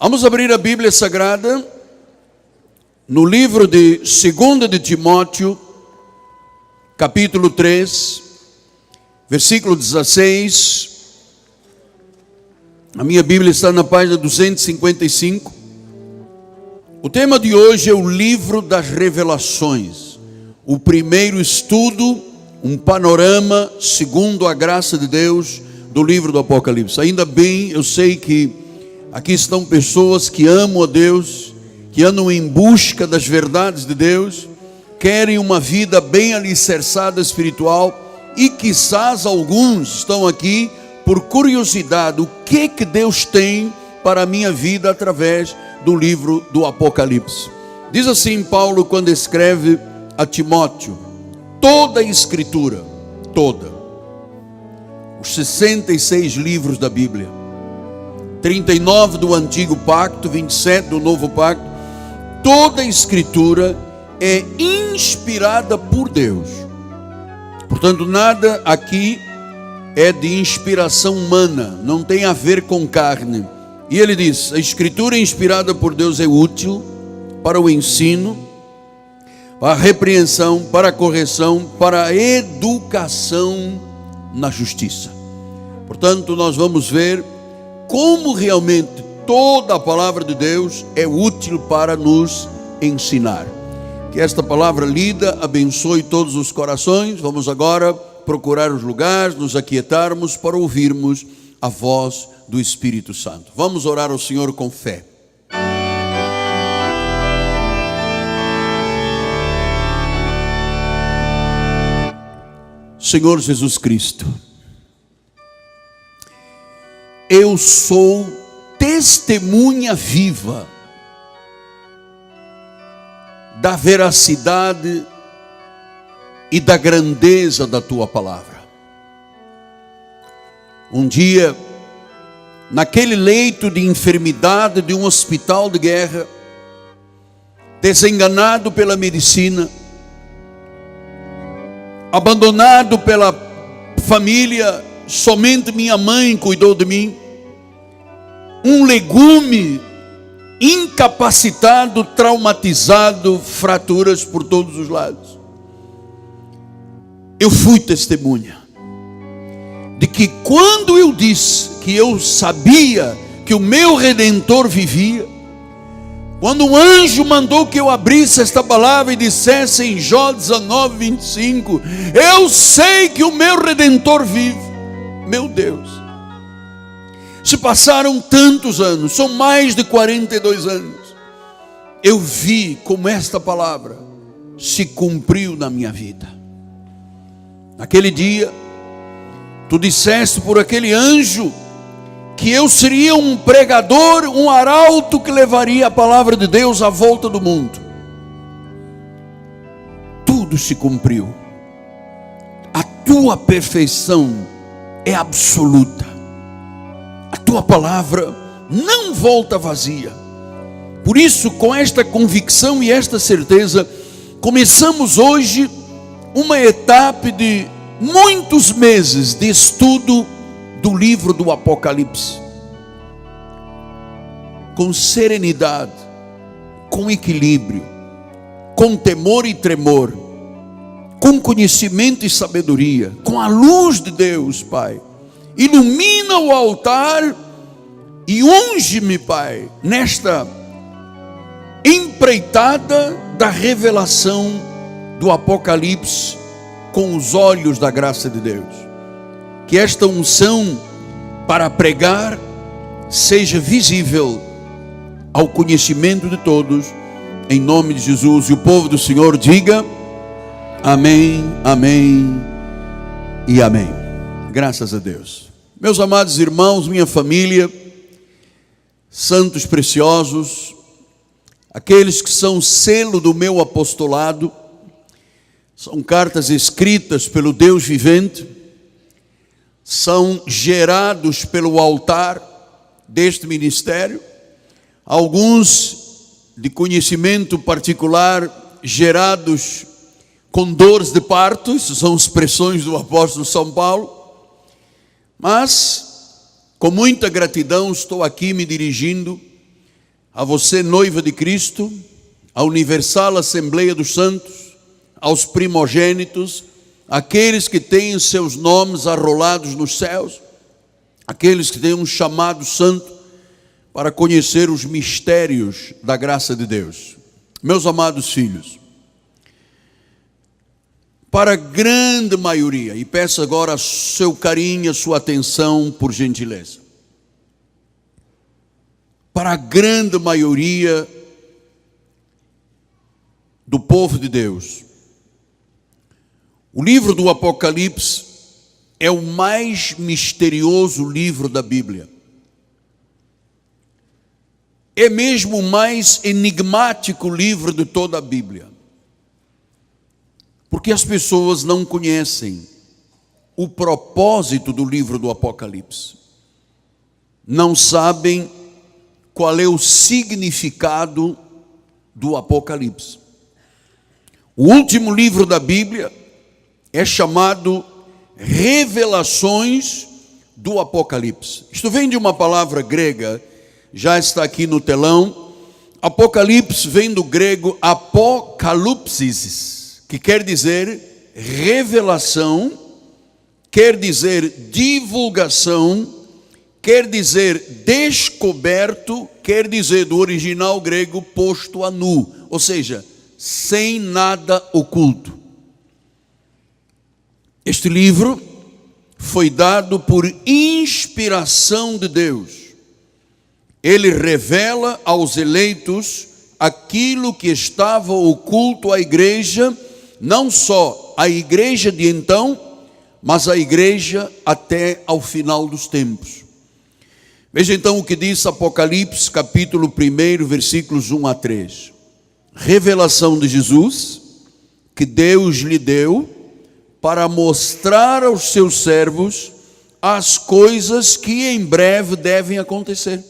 Vamos abrir a Bíblia Sagrada no livro de 2 de Timóteo, capítulo 3, versículo 16. A minha Bíblia está na página 255. O tema de hoje é o livro das revelações. O primeiro estudo, um panorama, segundo a graça de Deus, do livro do Apocalipse. Ainda bem, eu sei que aqui estão pessoas que amam a Deus, que andam em busca das verdades de Deus, querem uma vida bem alicerçada espiritual e quizás alguns estão aqui por curiosidade, o que Deus tem para a minha vida através do livro do Apocalipse. Diz assim Paulo quando escreve a Timóteo: toda a Escritura, toda, os 66 livros da Bíblia, 39 do Antigo Pacto, 27 do Novo Pacto, toda a Escritura é inspirada por Deus. Portanto, nada aqui é de inspiração humana, não tem a ver com carne. E ele diz: a Escritura inspirada por Deus é útil para o ensino, para a repreensão, para a correção, para a educação na justiça. Portanto, nós vamos ver como realmente toda a palavra de Deus é útil para nos ensinar. Que esta palavra lida abençoe todos os corações. Vamos agora procurar os lugares, nos aquietarmos para ouvirmos a voz do Espírito Santo. Vamos orar ao Senhor com fé. Senhor Jesus Cristo, eu sou testemunha viva da veracidade e da grandeza da Tua palavra. Um dia, naquele leito de enfermidade de um hospital de guerra, desenganado pela medicina, abandonado pela família, somente minha mãe cuidou de mim, um legume incapacitado, traumatizado, fraturas por todos os lados. Eu fui testemunha de que quando eu disse que eu sabia que o meu Redentor vivia, quando um anjo mandou que eu abrisse esta palavra e dissesse em Jó 19, 25, eu sei que o meu Redentor vive. Meu Deus, se passaram tantos anos, são mais de 42 anos, eu vi como esta palavra se cumpriu na minha vida. Naquele dia, tu disseste por aquele anjo que eu seria um pregador, um arauto que levaria a palavra de Deus à volta do mundo. Tudo se cumpriu. A tua perfeição é absoluta. A tua palavra não volta vazia. Por isso, com esta convicção e esta certeza, começamos hoje uma etapa de muitos meses de estudo do livro do Apocalipse. Com serenidade, com equilíbrio, com temor e tremor, com conhecimento e sabedoria, com a luz de Deus, Pai. Ilumina o altar e unge-me, Pai, nesta empreitada da revelação do Apocalipse com os olhos da graça de Deus. Que esta unção para pregar seja visível ao conhecimento de todos, em nome de Jesus. E o povo do Senhor diga amém, amém e amém. Graças a Deus. Meus amados irmãos, minha família, santos preciosos, aqueles que são selo do meu apostolado, são cartas escritas pelo Deus vivente, são gerados pelo altar deste ministério, alguns de conhecimento particular, gerados com dores de parto, isso são expressões do apóstolo São Paulo, mas com muita gratidão estou aqui me dirigindo a você, noiva de Cristo, à Universal Assembleia dos Santos, aos primogênitos, aqueles que têm seus nomes arrolados nos céus, aqueles que têm um chamado santo para conhecer os mistérios da graça de Deus. Meus amados filhos, para a grande maioria, e peço agora seu carinho, sua atenção, por gentileza, para a grande maioria do povo de Deus, o livro do Apocalipse é o mais misterioso livro da Bíblia. É mesmo o mais enigmático livro de toda a Bíblia. Porque as pessoas não conhecem o propósito do livro do Apocalipse. Não sabem qual é o significado do Apocalipse. O último livro da Bíblia é chamado Revelações do Apocalipse. Isto vem de uma palavra grega, já está aqui no telão. Apocalipse vem do grego apokalupsis, que quer dizer revelação, quer dizer divulgação, quer dizer descoberto, quer dizer do original grego posto a nu, ou seja, sem nada oculto. Este livro foi dado por inspiração de Deus. Ele revela aos eleitos aquilo que estava oculto à igreja, não só a igreja de então, mas a igreja até ao final dos tempos. Veja então o que diz Apocalipse, capítulo 1, versículos 1 a 3. Revelação de Jesus, que Deus lhe deu, para mostrar aos seus servos as coisas que em breve devem acontecer.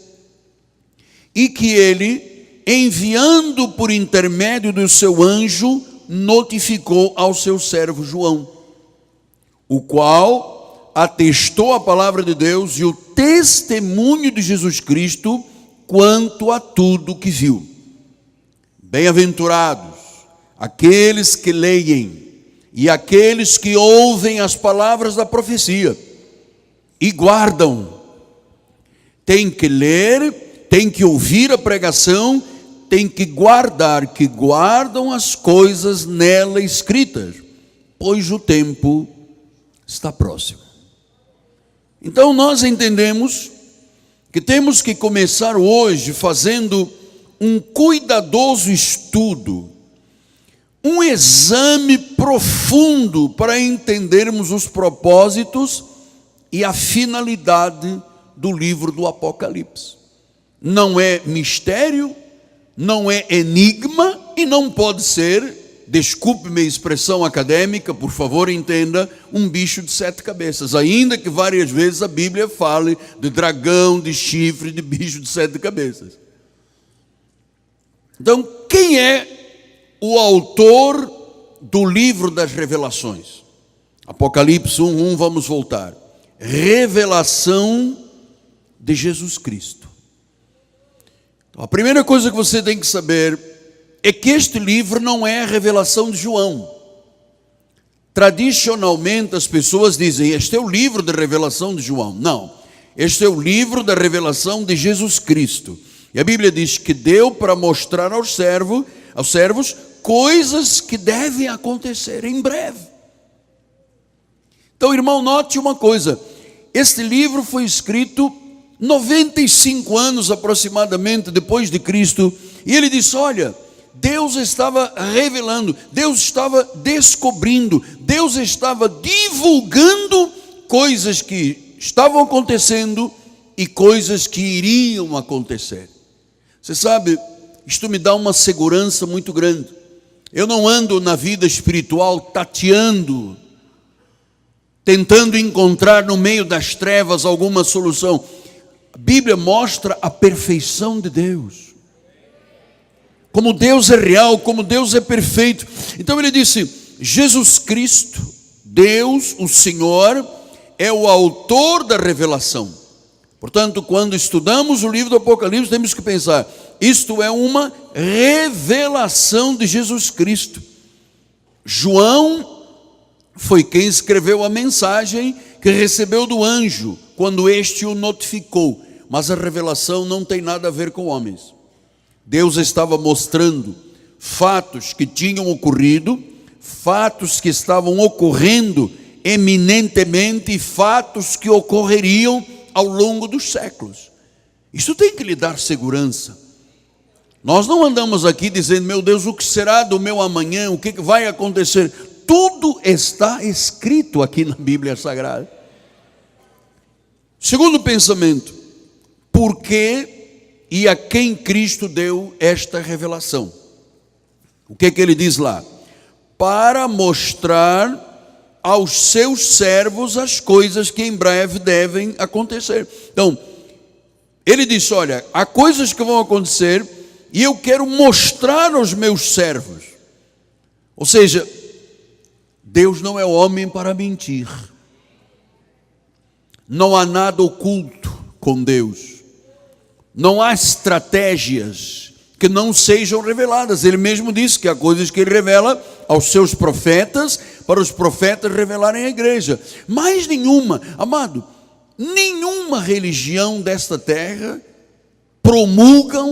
E que ele, enviando por intermédio do seu anjo, notificou ao seu servo João, o qual atestou a palavra de Deus e o testemunho de Jesus Cristo quanto a tudo que viu. Bem-aventurados aqueles que leem e aqueles que ouvem as palavras da profecia e guardam. Tem que ler, tem que ouvir a pregação, tem que guardar, que guardam as coisas nela escritas, pois o tempo está próximo. Então nós entendemos que temos que começar hoje fazendo um cuidadoso estudo, um exame profundo para entendermos os propósitos e a finalidade do livro do Apocalipse. Não é mistério, não é enigma e não pode ser, desculpe-me a expressão acadêmica, por favor entenda, um bicho de 7 cabeças, ainda que várias vezes a Bíblia fale de dragão, de chifre, de bicho de 7 cabeças. Então, quem é o autor do livro das revelações? Apocalipse 1:1, vamos voltar. Revelação de Jesus Cristo. Então, a primeira coisa que você tem que saber é que este livro não é a revelação de João. Tradicionalmente as pessoas dizem, este é o livro da revelação de João. Não, este é o livro da revelação de Jesus Cristo. E a Bíblia diz que deu para mostrar aos servos coisas que devem acontecer em breve. Então, irmão, note uma coisa. Este livro foi escrito 95 anos aproximadamente depois de Cristo. E ele disse, olha, Deus estava revelando, Deus estava descobrindo, Deus estava divulgando coisas que estavam acontecendo e coisas que iriam acontecer. Você sabe, isto me dá uma segurança muito grande. Eu não ando na vida espiritual tateando, tentando encontrar no meio das trevas alguma solução. A Bíblia mostra a perfeição de Deus. Como Deus é real, como Deus é perfeito. Então ele disse, Jesus Cristo, Deus, o Senhor, é o autor da revelação. Portanto, quando estudamos o livro do Apocalipse, temos que pensar, isto é uma revelação de Jesus Cristo. João foi quem escreveu a mensagem que recebeu do anjo, quando este o notificou. Mas a revelação não tem nada a ver com homens. Deus estava mostrando fatos que tinham ocorrido, fatos que estavam ocorrendo eminentemente e fatos que ocorreriam ao longo dos séculos. Isso tem que lhe dar segurança. Nós não andamos aqui dizendo, meu Deus, o que será do meu amanhã, o que vai acontecer? Tudo está escrito aqui na Bíblia Sagrada. Segundo pensamento, por que e a quem Cristo deu esta revelação? O que ele diz lá? Para mostrar aos seus servos as coisas que em breve devem acontecer. Então, ele disse, olha, há coisas que vão acontecer e eu quero mostrar aos meus servos. Ou seja, Deus não é homem para mentir. Não há nada oculto com Deus. Não há estratégias que não sejam reveladas. Ele mesmo disse que há coisas que ele revela aos seus profetas, para os profetas revelarem à igreja. Mais nenhuma, amado, nenhuma religião desta terra promulga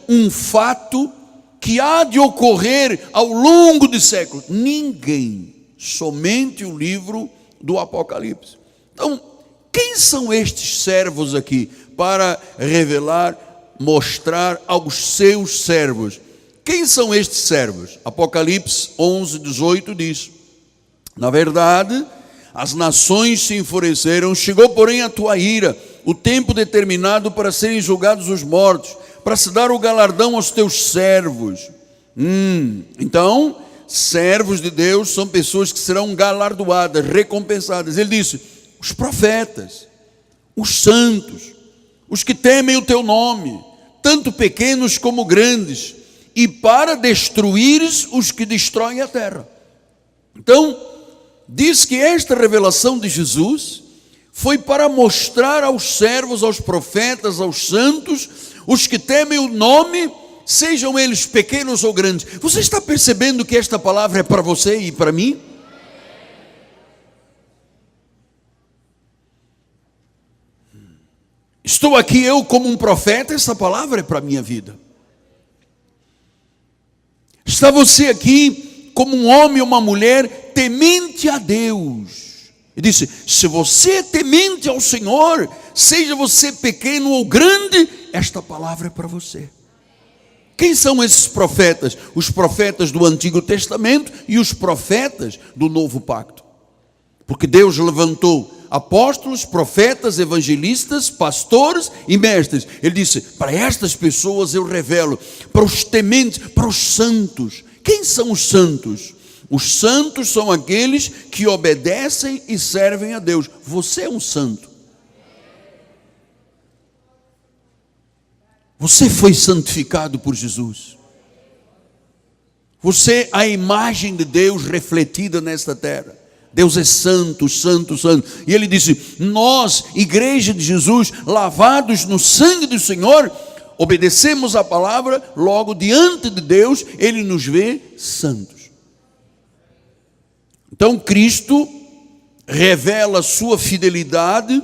um fato que há de ocorrer ao longo de séculos. Ninguém, somente o livro do Apocalipse. Então, quem são estes servos aqui para revelar, mostrar aos seus servos? Quem são estes servos? Apocalipse 11, 18 diz, na verdade, as nações se enfureceram, chegou porém a tua ira, o tempo determinado para serem julgados os mortos, para se dar o galardão aos teus servos. Então, servos de Deus são pessoas que serão galardoadas, recompensadas. Ele disse, os profetas, os santos, os que temem o teu nome, tanto pequenos como grandes, e para destruires os que destroem a terra. Então, diz que esta revelação de Jesus foi para mostrar aos servos, aos profetas, aos santos, os que temem o nome, sejam eles pequenos ou grandes. Você está percebendo que esta palavra é para você e para mim? Estou aqui eu como um profeta, essa palavra é para a minha vida. Está você aqui como um homem ou uma mulher temente a Deus. Ele disse, se você é temente ao Senhor, seja você pequeno ou grande, esta palavra é para você. Quem são esses profetas? Os profetas do Antigo Testamento e os profetas do Novo Pacto. Porque Deus levantou apóstolos, profetas, evangelistas, pastores e mestres. Ele disse, para estas pessoas eu revelo, para os tementes, para os santos. Quem são os santos? Os santos são aqueles que obedecem e servem a Deus. Você é um santo. Você foi santificado por Jesus. Você é a imagem de Deus refletida nesta terra. Deus é santo, santo, santo. E ele disse, nós, igreja de Jesus, lavados no sangue do Senhor, obedecemos a palavra, logo diante de Deus, Ele nos vê santos. Então Cristo revela sua fidelidade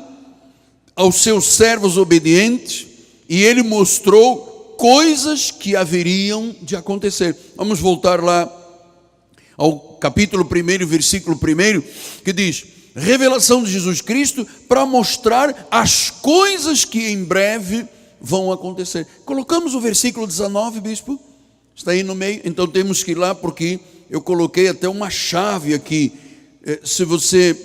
aos seus servos obedientes, e Ele mostrou coisas que haveriam de acontecer. Vamos voltar lá ao capítulo 1, versículo 1, que diz, revelação de Jesus Cristo para mostrar as coisas que em breve vão acontecer. Colocamos o versículo 19, bispo? Está aí no meio? Então temos que ir lá, porque eu coloquei até uma chave aqui. Se você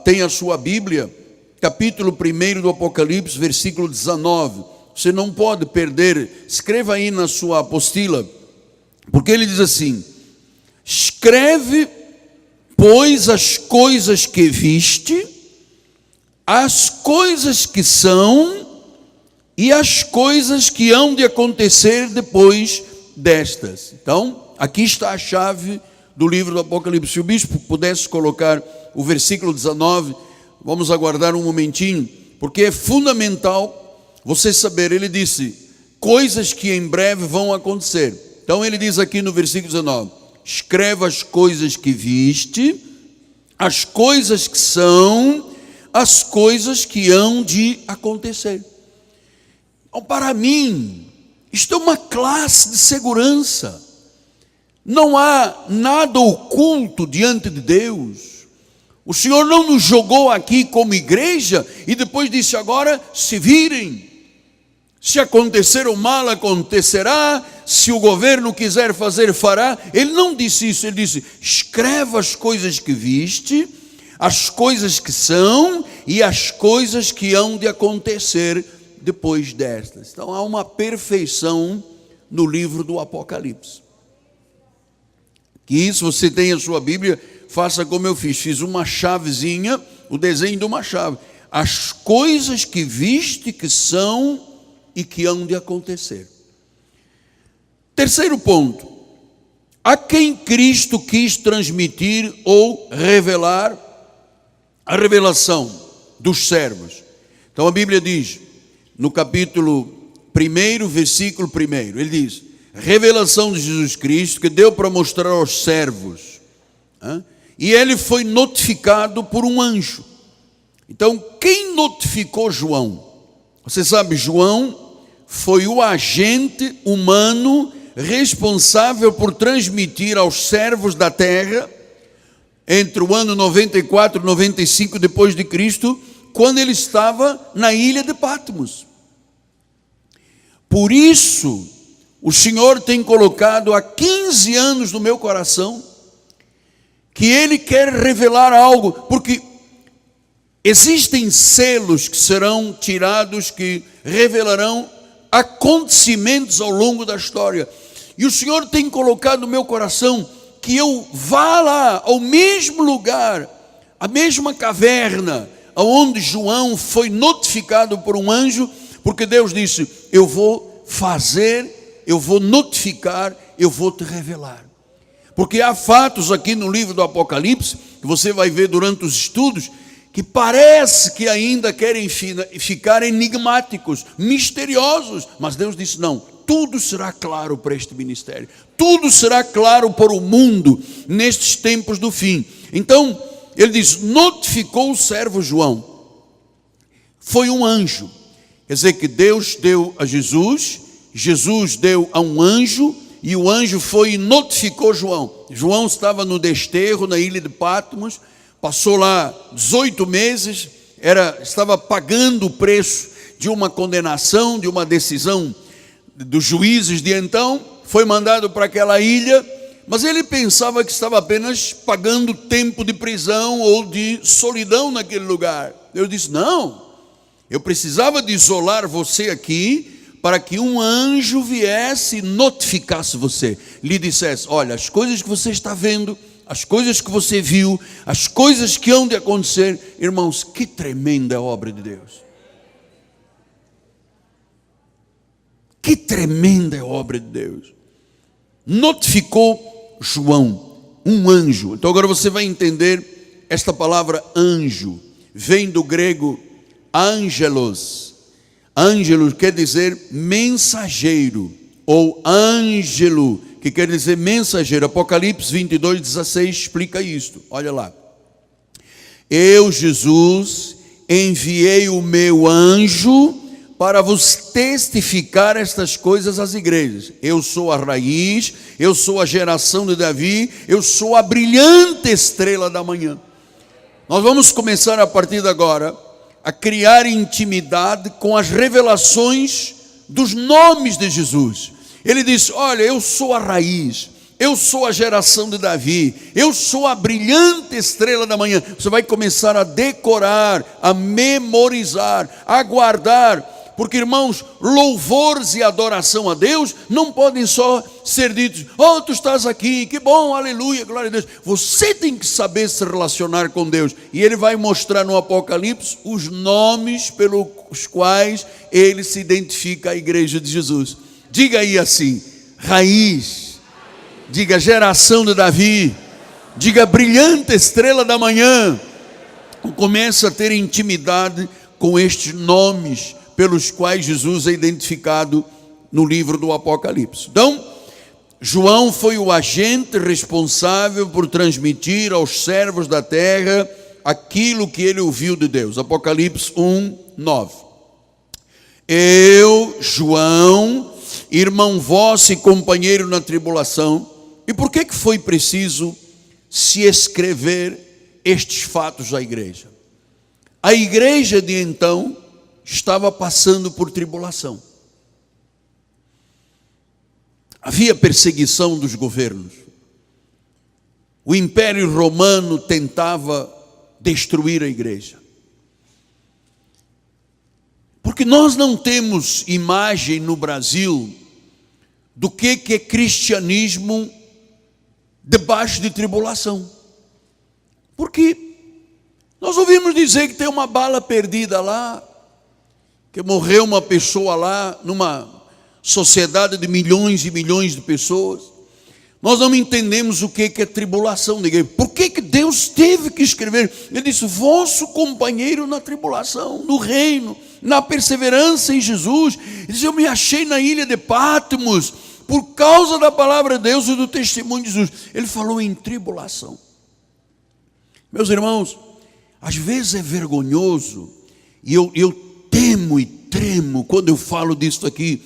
tem a sua Bíblia, capítulo 1 do Apocalipse, versículo 19, você não pode perder, escreva aí na sua apostila, porque ele diz assim, escreve, pois, as coisas que viste, as coisas que são e as coisas que hão de acontecer depois destas. Então, aqui está a chave do livro do Apocalipse. Se o bispo pudesse colocar o versículo 19, vamos aguardar um momentinho, porque é fundamental você saber. Ele disse, coisas que em breve vão acontecer. Então ele diz aqui no versículo 19, escreva as coisas que viste, as coisas que são, as coisas que hão de acontecer. Então, para mim, isto é uma classe de segurança. Não há nada oculto diante de Deus. O Senhor não nos jogou aqui como igreja e depois disse, agora se virem. Se acontecer o mal, acontecerá. Se o governo quiser fazer, fará. Ele não disse isso, ele disse, escreva as coisas que viste, as coisas que são e as coisas que hão de acontecer depois destas. Então há uma perfeição no livro do Apocalipse. Que se você tem a sua Bíblia, faça como eu fiz uma chavezinha, o desenho de uma chave. As coisas que viste que são e que hão de acontecer. Terceiro ponto, a quem Cristo quis transmitir ou revelar a revelação dos servos. Então a Bíblia diz, no capítulo 1, versículo 1, ele diz, revelação de Jesus Cristo, que deu para mostrar aos servos, e ele foi notificado por um anjo. Então, quem notificou João? Você sabe, João foi o agente humano responsável por transmitir aos servos da terra, entre o ano 94 e 95 depois de Cristo, quando ele estava na ilha de Patmos. Por isso, o Senhor tem colocado há 15 anos no meu coração, que Ele quer revelar algo, porque existem selos que serão tirados, que revelarão acontecimentos ao longo da história. E o Senhor tem colocado no meu coração que eu vá lá, ao mesmo lugar, a mesma caverna, onde João foi notificado por um anjo, porque Deus disse, eu vou fazer, eu vou notificar, eu vou te revelar. Porque há fatos aqui no livro do Apocalipse, que você vai ver durante os estudos, que parece que ainda querem ficar enigmáticos, misteriosos, mas Deus disse, não, tudo será claro para este ministério, tudo será claro para o mundo, nestes tempos do fim. Então, ele diz, notificou o servo João, foi um anjo, quer dizer que Deus deu a Jesus, Jesus deu a um anjo, e o anjo foi e notificou João. João estava no desterro, na ilha de Patmos, passou lá 18 meses, estava pagando o preço de uma condenação, de uma decisão dos juízes de então, foi mandado para aquela ilha, mas ele pensava que estava apenas pagando tempo de prisão ou de solidão naquele lugar. Deus disse, não, eu precisava de isolar você aqui, para que um anjo viesse e notificasse você, lhe dissesse, olha, as coisas que você está vendo, as coisas que você viu, as coisas que hão de acontecer, irmãos, que tremenda obra de Deus. Que tremenda obra de Deus. Notificou João, um anjo. Então agora você vai entender, esta palavra anjo, vem do grego angelos. Ângelo quer dizer mensageiro, ou ângelo, que quer dizer mensageiro. Apocalipse 22:16 explica isto, olha lá. Eu, Jesus, enviei o meu anjo para vos testificar estas coisas às igrejas. Eu sou a raiz, eu sou a geração de Davi, eu sou a brilhante estrela da manhã. Nós vamos começar a partir de agora a criar intimidade com as revelações dos nomes de Jesus. Ele diz, olha, eu sou a raiz, eu sou a geração de Davi, eu sou a brilhante estrela da manhã. Você vai começar a decorar, a memorizar, a guardar, porque, irmãos, louvores e adoração a Deus não podem só ser ditos, oh, tu estás aqui, que bom, aleluia, glória a Deus. Você tem que saber se relacionar com Deus, e Ele vai mostrar no Apocalipse os nomes pelos quais Ele se identifica à igreja de Jesus. Diga aí assim, raiz, diga geração de Davi, diga brilhante estrela da manhã. Começa a ter intimidade com estes nomes pelos quais Jesus é identificado no livro do Apocalipse. Então, João foi o agente responsável por transmitir aos servos da terra aquilo que ele ouviu de Deus. Apocalipse 1:9. Eu, João, irmão vosso e companheiro na tribulação. E por que foi preciso se escrever estes fatos à igreja? A igreja de então estava passando por tribulação. Havia perseguição dos governos. O Império Romano tentava destruir a igreja. Porque nós não temos imagem no Brasil do que é cristianismo debaixo de tribulação. Porque nós ouvimos dizer que tem uma bala perdida lá, que morreu uma pessoa lá, numa sociedade de milhões e milhões de pessoas. Nós não entendemos o que é tribulação da igreja. Por que Deus teve que escrever? Ele disse, vosso companheiro na tribulação, no reino, na perseverança em Jesus. Ele disse, eu me achei na ilha de Patmos, por causa da palavra de Deus e do testemunho de Jesus. Ele falou em tribulação. Meus irmãos, às vezes é vergonhoso, e eu temo e tremo quando eu falo disso aqui,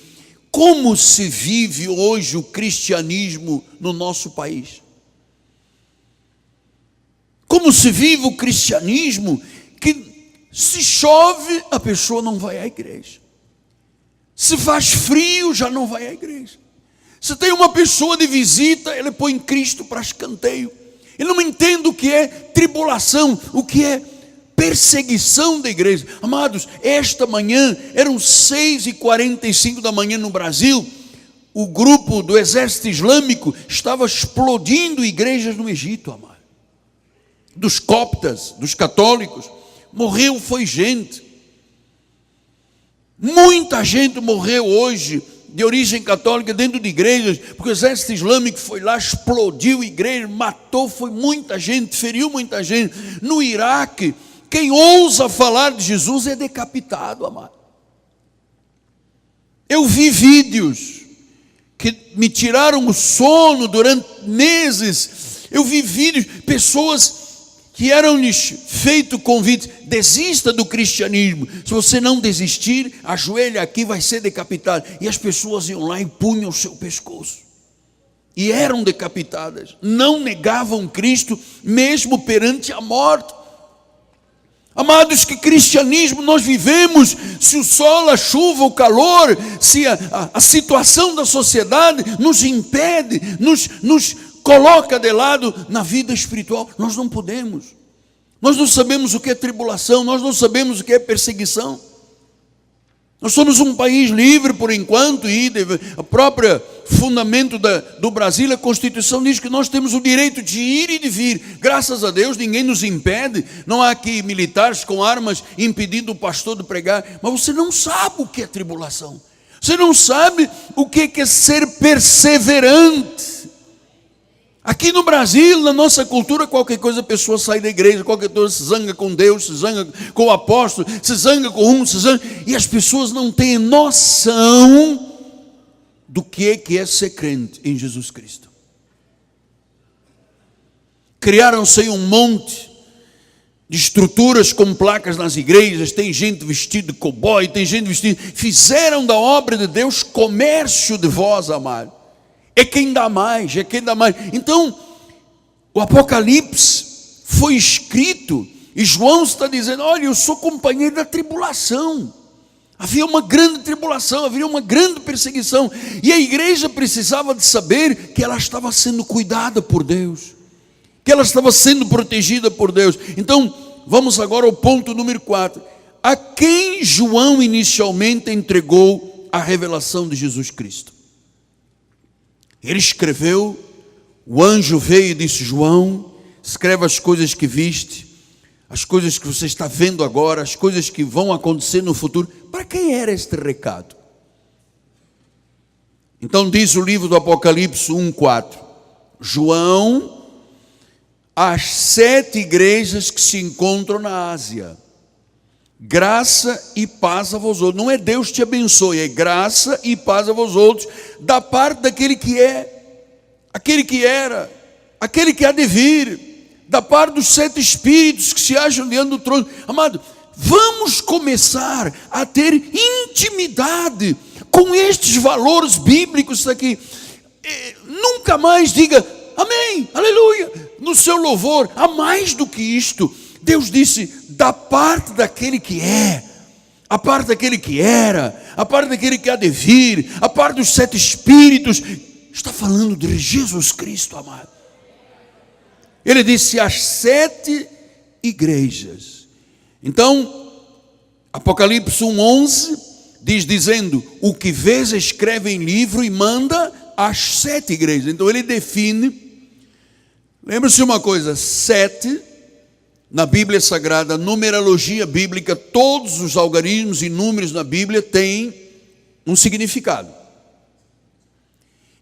como se vive hoje o cristianismo no nosso país. Como se vive o cristianismo que se chove, a pessoa não vai à igreja. Se faz frio, já não vai à igreja. Se tem uma pessoa de visita, ele põe Cristo para escanteio. Ele não entende o que é tribulação, o que é perseguição da igreja. Amados, esta manhã, eram 6h45 da manhã no Brasil, o grupo do exército islâmico estava explodindo igrejas no Egito, amado. Dos coptas, dos católicos, morreu, foi gente. Muita gente morreu hoje, de origem católica, dentro de igrejas, porque o exército islâmico foi lá, explodiu igreja, matou, foi muita gente, feriu muita gente. No Iraque, quem ousa falar de Jesus é decapitado, amado. Eu vi vídeos que me tiraram o sono durante meses. Eu vi vídeos, pessoas que eram-lhes feito convite, desista do cristianismo. Se você não desistir, ajoelha aqui, vai ser decapitado. E as pessoas iam lá e punham o seu pescoço. E eram decapitadas. Não negavam Cristo, mesmo perante a morte. Amados, que cristianismo nós vivemos? Se o sol, a chuva, o calor, se a situação da sociedade nos impede, nos coloca de lado na vida espiritual, nós não podemos. Nós não sabemos o que é tribulação, nós não sabemos o que é perseguição. Nós somos um país livre por enquanto, e o próprio fundamento do Brasil, a Constituição diz que nós temos o direito de ir e de vir. Graças a Deus, ninguém nos impede. Não há aqui militares com armas impedindo o pastor de pregar. Mas você não sabe o que é tribulação. Você não sabe o que é ser perseverante. Aqui no Brasil, na nossa cultura, qualquer coisa a pessoa sai da igreja, qualquer coisa se zanga com Deus, se zanga com o apóstolo, se zanga com um, se zanga, e as pessoas não têm noção do que é ser crente em Jesus Cristo. Criaram-se um monte de estruturas com placas nas igrejas, tem gente vestida de cowboy, tem gente vestida, fizeram da obra de Deus comércio de vós, amado. É quem dá mais, é quem dá mais. Então, o Apocalipse foi escrito, e João está dizendo, olha, eu sou companheiro da tribulação. Havia uma grande tribulação, havia uma grande perseguição, e a igreja precisava de saber que ela estava sendo cuidada por Deus, que ela estava sendo protegida por Deus. Então, vamos agora ao ponto número 4. A quem João inicialmente entregou a revelação de Jesus Cristo? Ele escreveu, o anjo veio e disse, João, escreve as coisas que viste, as coisas que você está vendo agora, as coisas que vão acontecer no futuro. Para quem era este recado? Então diz o livro do Apocalipse 1:4, João, às 7 igrejas que se encontram na Ásia. Graça e paz a vós outros. Não é Deus te abençoe, é graça e paz a vós outros, da parte daquele que é, aquele que era, aquele que há de vir, da parte dos 7 espíritos que se acham diante do trono. Amado, vamos começar a ter intimidade com estes valores bíblicos aqui. Nunca mais diga amém, aleluia, no seu louvor. Há mais do que isto. Deus disse, da parte daquele que é, a parte daquele que era, a parte daquele que há de vir, a parte dos 7 espíritos. Está falando de Jesus Cristo, amado. Ele disse as 7 igrejas. Então, Apocalipse 1:11 diz, dizendo, o que vês escreve em livro e manda às 7 igrejas. Então ele define, lembre-se uma coisa, 7, na Bíblia Sagrada, numerologia bíblica, todos os algarismos e números na Bíblia têm um significado.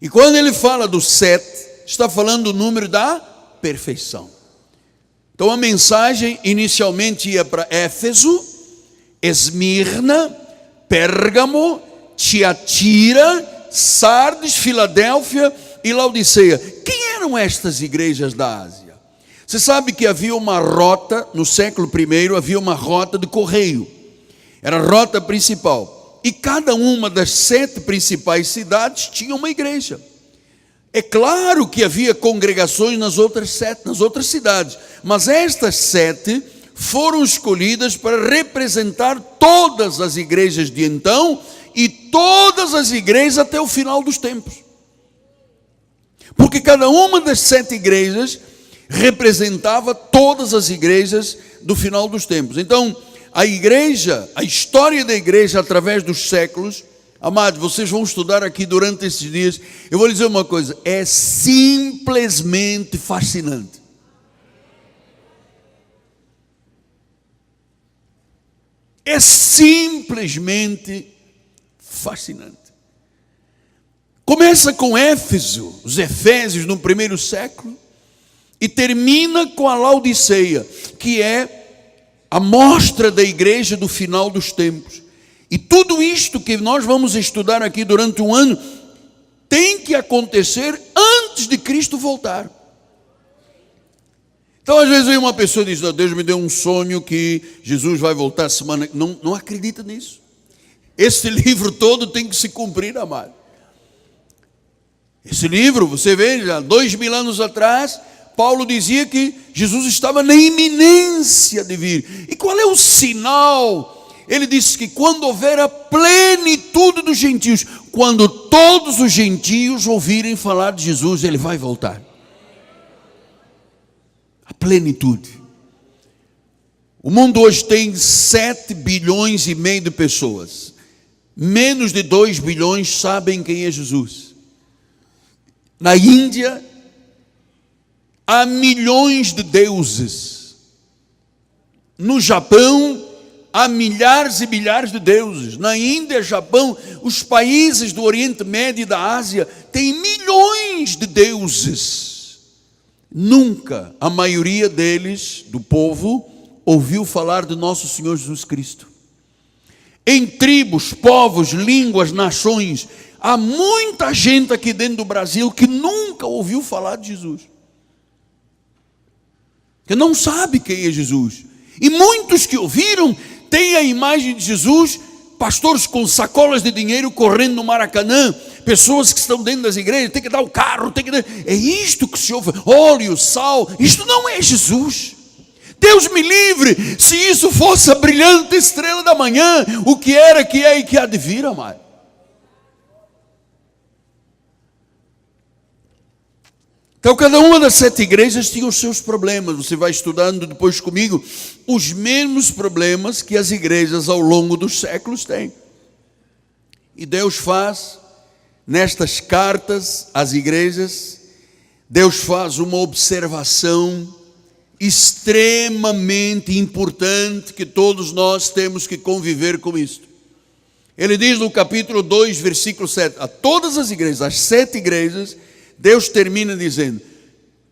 E quando ele fala do 7, está falando do número da perfeição. Então a mensagem inicialmente ia para Éfeso, Esmirna, Pérgamo, Tiatira, Sardes, Filadélfia e Laodiceia. Quem eram estas igrejas da Ásia? Você sabe que havia uma rota, no século I, havia uma rota de correio. Era a rota principal. E cada uma das 7 principais cidades tinha uma igreja. É claro que havia congregações nas outras 7, nas outras cidades. Mas estas 7 foram escolhidas para representar todas as igrejas de então e todas as igrejas até o final dos tempos. Porque cada uma das 7 igrejas representava todas as igrejas do final dos tempos. Então, a igreja, a história da igreja através dos séculos, amados, vocês vão estudar aqui durante esses dias. Eu vou lhes dizer uma coisa, é simplesmente fascinante. É simplesmente fascinante. Começa com Éfeso, os Efésios no primeiro século, e termina com a Laodiceia, que é a mostra da igreja do final dos tempos. E tudo isto que nós vamos estudar aqui durante um ano, tem que acontecer antes de Cristo voltar. Então às vezes vem uma pessoa e diz, Deus me deu um sonho que Jesus vai voltar semana. Não acredita nisso. Esse livro todo tem que se cumprir, amado. Esse livro, você vê, já 2000 anos atrás, Paulo dizia que Jesus estava na iminência de vir. E qual é o sinal? Ele disse que quando houver a plenitude dos gentios, quando todos os gentios ouvirem falar de Jesus, ele vai voltar. A plenitude. O mundo hoje tem 7,5 bilhões de pessoas. Menos de 2 bilhões sabem quem é Jesus. Na Índia, há milhões de deuses. No Japão, há milhares e milhares de deuses. Na Índia, Japão, os países do Oriente Médio e da Ásia têm milhões de deuses. Nunca a maioria deles, do povo, ouviu falar de nosso Senhor Jesus Cristo. Em tribos, povos, línguas, nações, há muita gente aqui dentro do Brasil que nunca ouviu falar de Jesus. Que não sabe quem é Jesus. E muitos que ouviram têm a imagem de Jesus, pastores com sacolas de dinheiro correndo no Maracanã, pessoas que estão dentro das igrejas, tem que dar o carro, tem que dar... É isto que se ouve, óleo, sal, isto não é Jesus. Deus me livre, se isso fosse a brilhante estrela da manhã, o que era, que é e que há de vir, amado. Então cada uma das 7 igrejas tinha os seus problemas. Você vai estudando depois comigo os mesmos problemas que as igrejas ao longo dos séculos têm. E Deus faz, nestas cartas às igrejas, Deus faz uma observação extremamente importante que todos nós temos que conviver com isto. Ele diz no capítulo 2, versículo 7, a todas as igrejas, as 7 igrejas, Deus termina dizendo,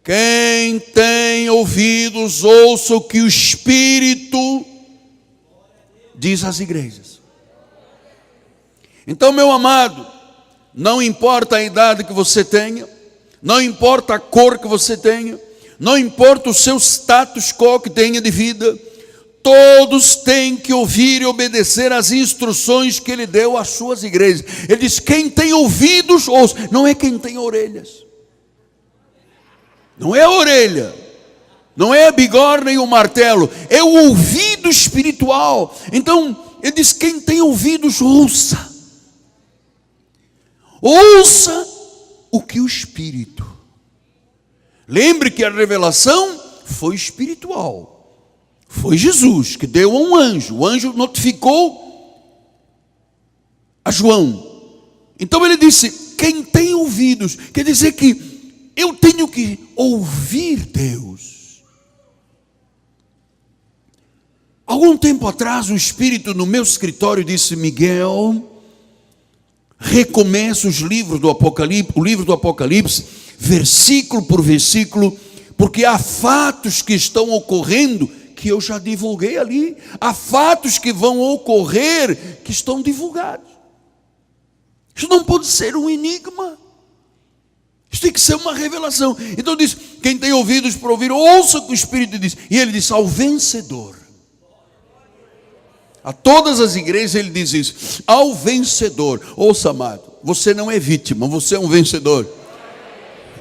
quem tem ouvidos, ouça o que o Espírito diz às igrejas. Então, meu amado, não importa a idade que você tenha, não importa a cor que você tenha, não importa o seu status quo que tenha de vida, todos têm que ouvir e obedecer às instruções que ele deu às suas igrejas. Ele diz: quem tem ouvidos, ouça. Não é quem tem orelhas. Não é a orelha, não é a bigorna e o martelo, é o ouvido espiritual. Então, ele diz: quem tem ouvidos, ouça. Ouça o que o Espírito. Lembre que a revelação foi espiritual. Foi Jesus que deu a um anjo. O anjo notificou a João. Então ele disse: quem tem ouvidos, quer dizer que eu tenho que ouvir Deus. Algum tempo atrás, o Espírito no meu escritório disse: Miguel, recomeça os livros do Apocalipse, o livro do Apocalipse, versículo por versículo, porque há fatos que estão ocorrendo que eu já divulguei ali, há fatos que vão ocorrer que estão divulgados. Isso não pode ser um enigma, isso tem que ser uma revelação. Então diz: quem tem ouvidos para ouvir, ouça o que o Espírito diz. E ele diz: ao vencedor. A todas as igrejas ele diz isso: ao vencedor. Ouça, amado, você não é vítima, você é um vencedor.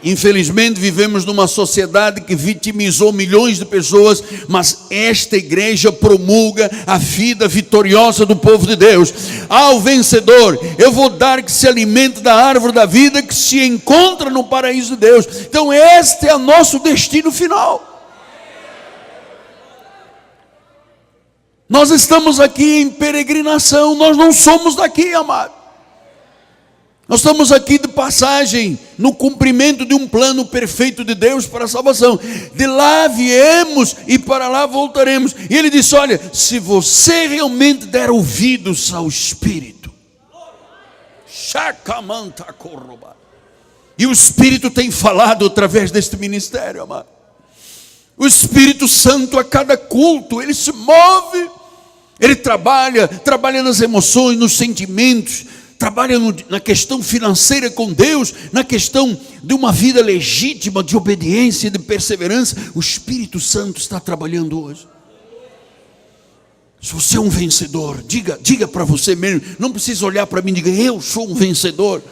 Infelizmente vivemos numa sociedade que vitimizou milhões de pessoas, mas esta igreja promulga a vida vitoriosa do povo de Deus. Ao vencedor, eu vou dar que se alimente da árvore da vida que se encontra no paraíso de Deus. Então este é o nosso destino final. Nós estamos aqui em peregrinação, nós não somos daqui, amado. Nós estamos aqui de passagem, no cumprimento de um plano perfeito de Deus para a salvação. De lá viemos e para lá voltaremos. E ele disse: olha, se você realmente der ouvidos ao Espírito, e o Espírito tem falado através deste ministério, amado. O Espírito Santo a cada culto, ele se move, ele trabalha nas emoções, nos sentimentos, trabalha na questão financeira com Deus, na questão de uma vida legítima, de obediência, de perseverança. O Espírito Santo está trabalhando hoje. Se você é um vencedor, diga para você mesmo, não precisa olhar para mim e diga: eu sou um vencedor.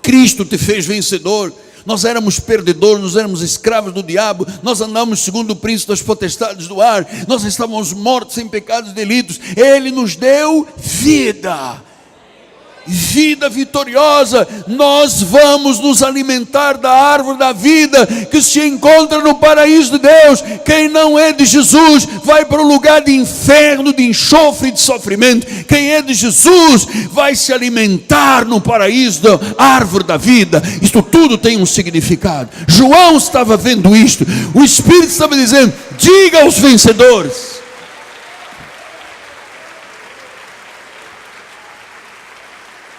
Cristo te fez vencedor. Nós éramos perdedores, nós éramos escravos do diabo, nós andávamos segundo o príncipe das potestades do ar, nós estávamos mortos em pecados e delitos. Ele nos deu vida vitoriosa. Nós vamos nos alimentar da árvore da vida que se encontra no paraíso de Deus. Quem não é de Jesus vai para o lugar de inferno, de enxofre e de sofrimento. Quem é de Jesus vai se alimentar no paraíso da árvore da vida. Isto tudo tem um significado. João estava vendo isto, o Espírito estava dizendo: diga aos vencedores.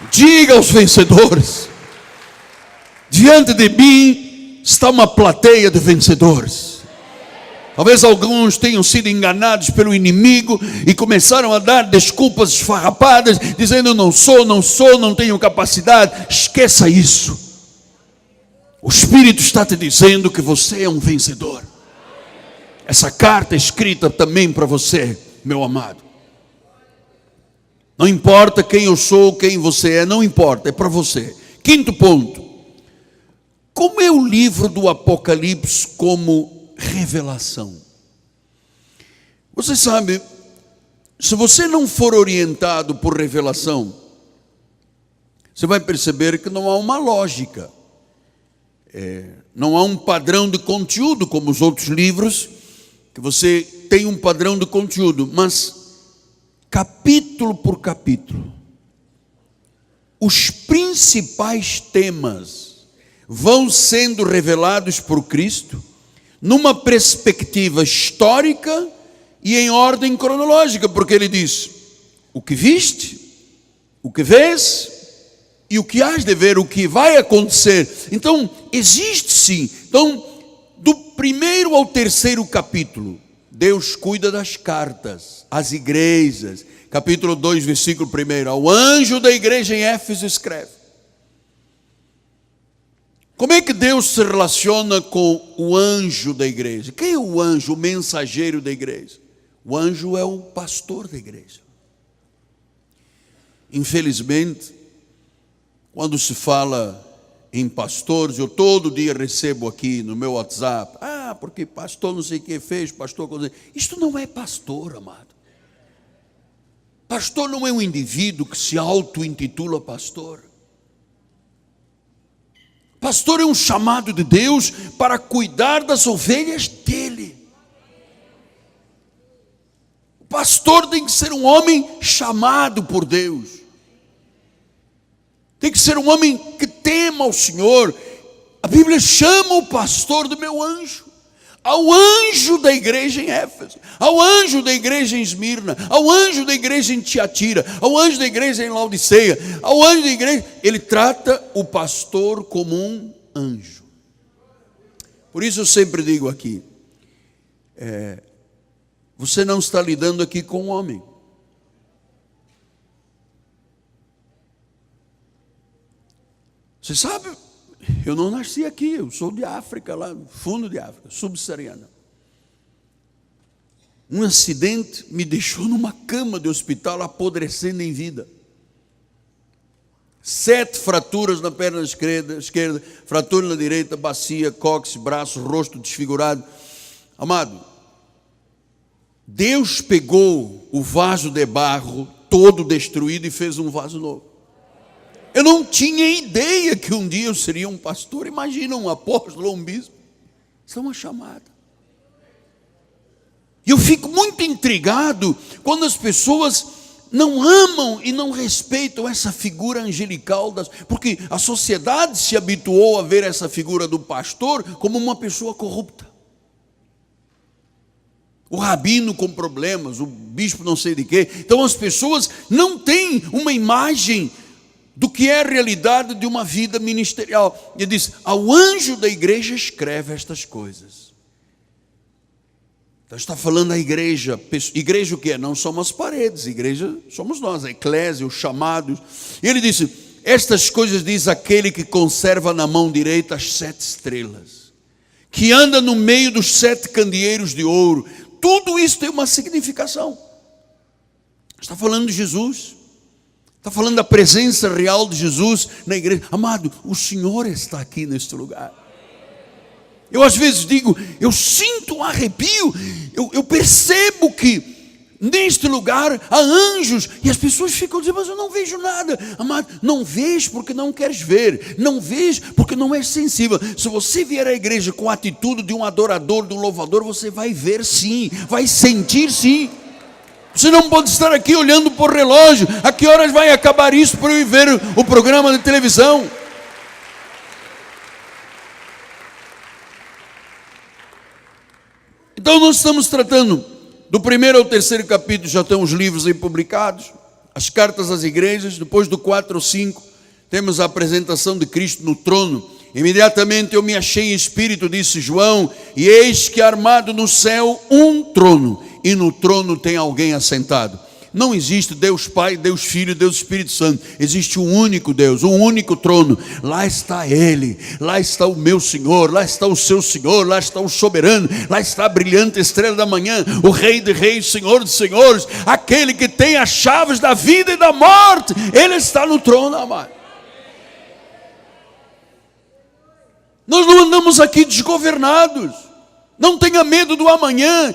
Diga aos vencedores: diante de mim está uma plateia de vencedores. Talvez alguns tenham sido enganados pelo inimigo e começaram a dar desculpas esfarrapadas, dizendo: não sou, não tenho capacidade. Esqueça isso. O Espírito está te dizendo que você é um vencedor. Essa carta é escrita também para você, meu amado. Não importa quem eu sou, quem você é, não importa, é para você. Quinto ponto: como é o livro do Apocalipse como revelação? Você sabe, se você não for orientado por revelação, você vai perceber que não há uma lógica, não há um padrão de conteúdo como os outros livros, que você tem um padrão de conteúdo, mas capítulo por capítulo, os principais temas vão sendo revelados por Cristo, numa perspectiva histórica e em ordem cronológica, porque ele diz: o que viste, o que vês e o que hás de ver, o que vai acontecer. Então, existe sim. Então, do primeiro ao terceiro capítulo Deus cuida das cartas, as igrejas. Capítulo 2, versículo 1. Ao anjo da igreja em Éfeso escreve. Como é que Deus se relaciona com o anjo da igreja? Quem é o anjo, o mensageiro da igreja? O anjo é o pastor da igreja. Infelizmente, quando se fala em pastores, eu todo dia recebo aqui no meu WhatsApp, porque pastor não sei o que fez, pastor... Isto não é pastor, amado. Pastor não é um indivíduo que se auto-intitula pastor. Pastor é um chamado de Deus para cuidar das ovelhas dele. O pastor tem que ser um homem chamado por Deus. Tem que ser um homem que tema ao Senhor. A Bíblia chama o pastor de meu anjo. Ao anjo da igreja em Éfeso, ao anjo da igreja em Esmirna, ao anjo da igreja em Tiatira, ao anjo da igreja em Laodiceia, ao anjo da igreja, ele trata o pastor como um anjo. Por isso eu sempre digo aqui, você não está lidando aqui com um homem. Você sabe, eu não nasci aqui, eu sou de África, lá no fundo de África, subsaariana. Um acidente me deixou numa cama de hospital apodrecendo em vida. 7 fraturas na perna esquerda, fratura na direita, bacia, cóccix, braço, rosto desfigurado. Amado, Deus pegou o vaso de barro todo destruído e fez um vaso novo. Eu não tinha ideia que um dia eu seria um pastor. Imagina um apóstolo ou um bispo. Isso é uma chamada. E eu fico muito intrigado quando as pessoas não amam e não respeitam essa figura angelical, porque a sociedade se habituou a ver essa figura do pastor como uma pessoa corrupta. O rabino com problemas, o bispo não sei de quê. Então as pessoas não têm uma imagem do que é a realidade de uma vida ministerial. Ele diz, ao anjo da igreja escreve estas coisas. Então está falando a igreja. Igreja o que é? Não somos as paredes, igreja somos nós, a eclésia, os chamados. E ele disse, estas coisas diz aquele que conserva na mão direita as 7 estrelas, que anda no meio dos 7 candeeiros de ouro. Tudo isso tem uma significação. Está falando de Jesus. Está falando da presença real de Jesus na igreja. Amado, o Senhor está aqui neste lugar. Eu às vezes digo, eu sinto um arrepio, eu percebo que neste lugar há anjos, e as pessoas ficam dizendo, mas eu não vejo nada. Amado, não vês porque não queres ver, não vês porque não és sensível. Se você vier à igreja com a atitude de um adorador, de um louvador, você vai ver sim, vai sentir sim. Você não pode estar aqui olhando por relógio. A que horas vai acabar isso para eu ir ver o programa de televisão? Então nós estamos tratando do 1º ao 3º capítulo, já tem os livros aí publicados, as cartas às igrejas. Depois do 4 ao 5, temos a apresentação de Cristo no trono. Imediatamente eu me achei em espírito, disse João, e eis que armado no céu um trono, e no trono tem alguém assentado. Não existe Deus Pai, Deus Filho, Deus Espírito Santo. Existe um único Deus, um único trono. Lá está Ele, lá está o meu Senhor, lá está o seu Senhor, lá está o soberano, lá está a brilhante estrela da manhã, o Rei de reis, Senhor de senhores, aquele que tem as chaves da vida e da morte. Ele está no trono, amado. Nós não andamos aqui desgovernados. Não tenha medo do amanhã.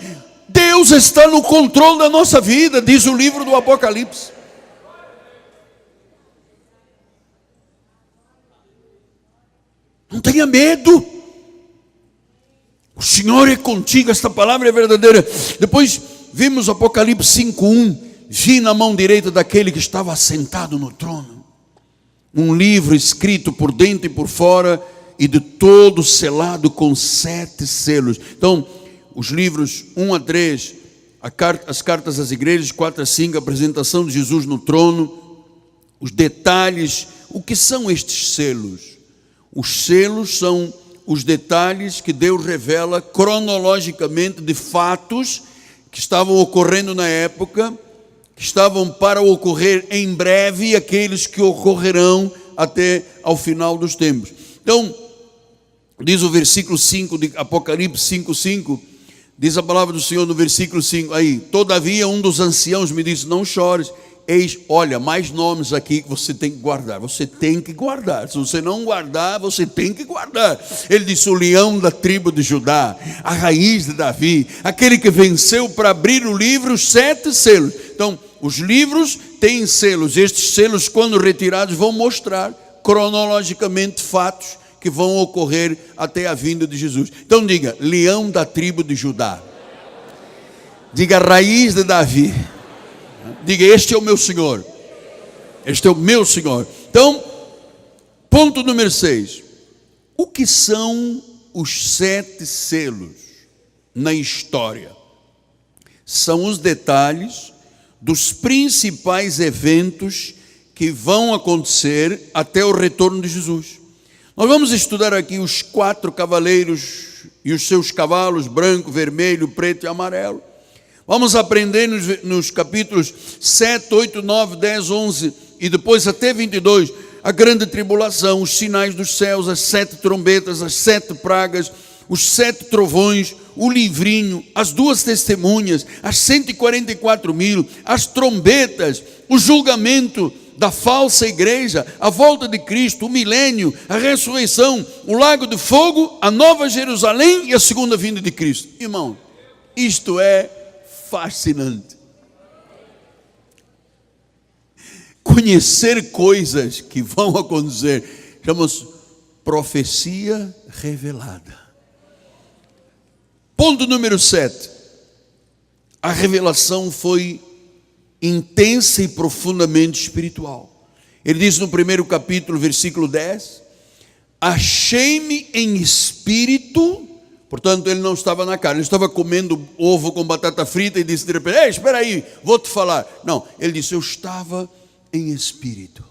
Deus está no controle da nossa vida, diz o livro do Apocalipse. Não tenha medo. O Senhor é contigo, esta palavra é verdadeira. Depois vimos Apocalipse 5:1. Vi na mão direita daquele que estava assentado no trono um livro escrito por dentro e por fora, e de todo selado com 7 selos. Então, os livros 1 a 3, as cartas às igrejas, 4 a 5, a apresentação de Jesus no trono, os detalhes. O que são estes selos? Os selos são os detalhes que Deus revela cronologicamente de fatos que estavam ocorrendo na época, que estavam para ocorrer em breve, e aqueles que ocorrerão até ao final dos tempos. Então, diz o versículo 5 de Apocalipse 5:5, diz a palavra do Senhor no versículo 5, aí: todavia um dos anciãos me disse, não chores, eis, olha, mais nomes aqui que você tem que guardar. Você tem que guardar. Se você não guardar, você tem que guardar. Ele disse: o leão da tribo de Judá, a raiz de Davi, aquele que venceu para abrir o livro, os 7 selos. Então, os livros têm selos. Estes selos, quando retirados, vão mostrar cronologicamente fatos que vão ocorrer até a vinda de Jesus. Então diga: leão da tribo de Judá. Diga: raiz de Davi. Diga: este é o meu Senhor. Este é o meu Senhor. Então, ponto número 6. O que são os 7 selos na história? São os detalhes dos principais eventos que vão acontecer até o retorno de Jesus. Nós vamos estudar aqui os 4 cavaleiros e os seus cavalos, branco, vermelho, preto e amarelo. Vamos aprender nos capítulos 7, 8, 9, 10, 11 e depois até 22, a grande tribulação, os sinais dos céus, as 7 trombetas, as 7 pragas, os 7 trovões, o livrinho, as 2 testemunhas, as 144.000, as trombetas, o julgamento da falsa igreja, a volta de Cristo, o milênio, a ressurreição, o lago de fogo, a nova Jerusalém e a segunda vinda de Cristo. Irmão, isto é fascinante. Conhecer coisas que vão acontecer, chamamos profecia revelada. Ponto número 7. A revelação foi intensa e profundamente espiritual. Ele diz no primeiro capítulo, versículo 10: achei-me em espírito. Portanto, ele não estava na carne, ele estava comendo ovo com batata frita e disse de repente: ei, espera aí, vou te falar. Não, ele disse: eu estava em espírito.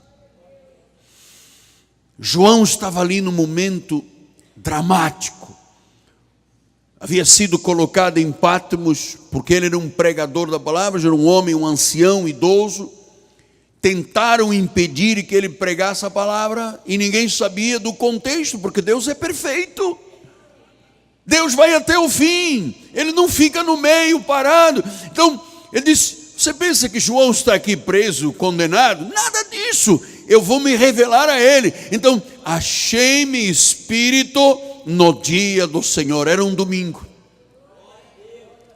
João estava ali no momento dramático. Havia sido colocado em Patmos, porque ele era um pregador da palavra, era um homem, um ancião, idoso. Tentaram impedir que ele pregasse a palavra, e ninguém sabia do contexto, porque Deus é perfeito. Deus vai até o fim, Ele não fica no meio, parado. Então, ele disse: você pensa que João está aqui preso, condenado? Nada disso, eu vou me revelar a ele. Então, achei-me espírito no dia do Senhor. Era um domingo.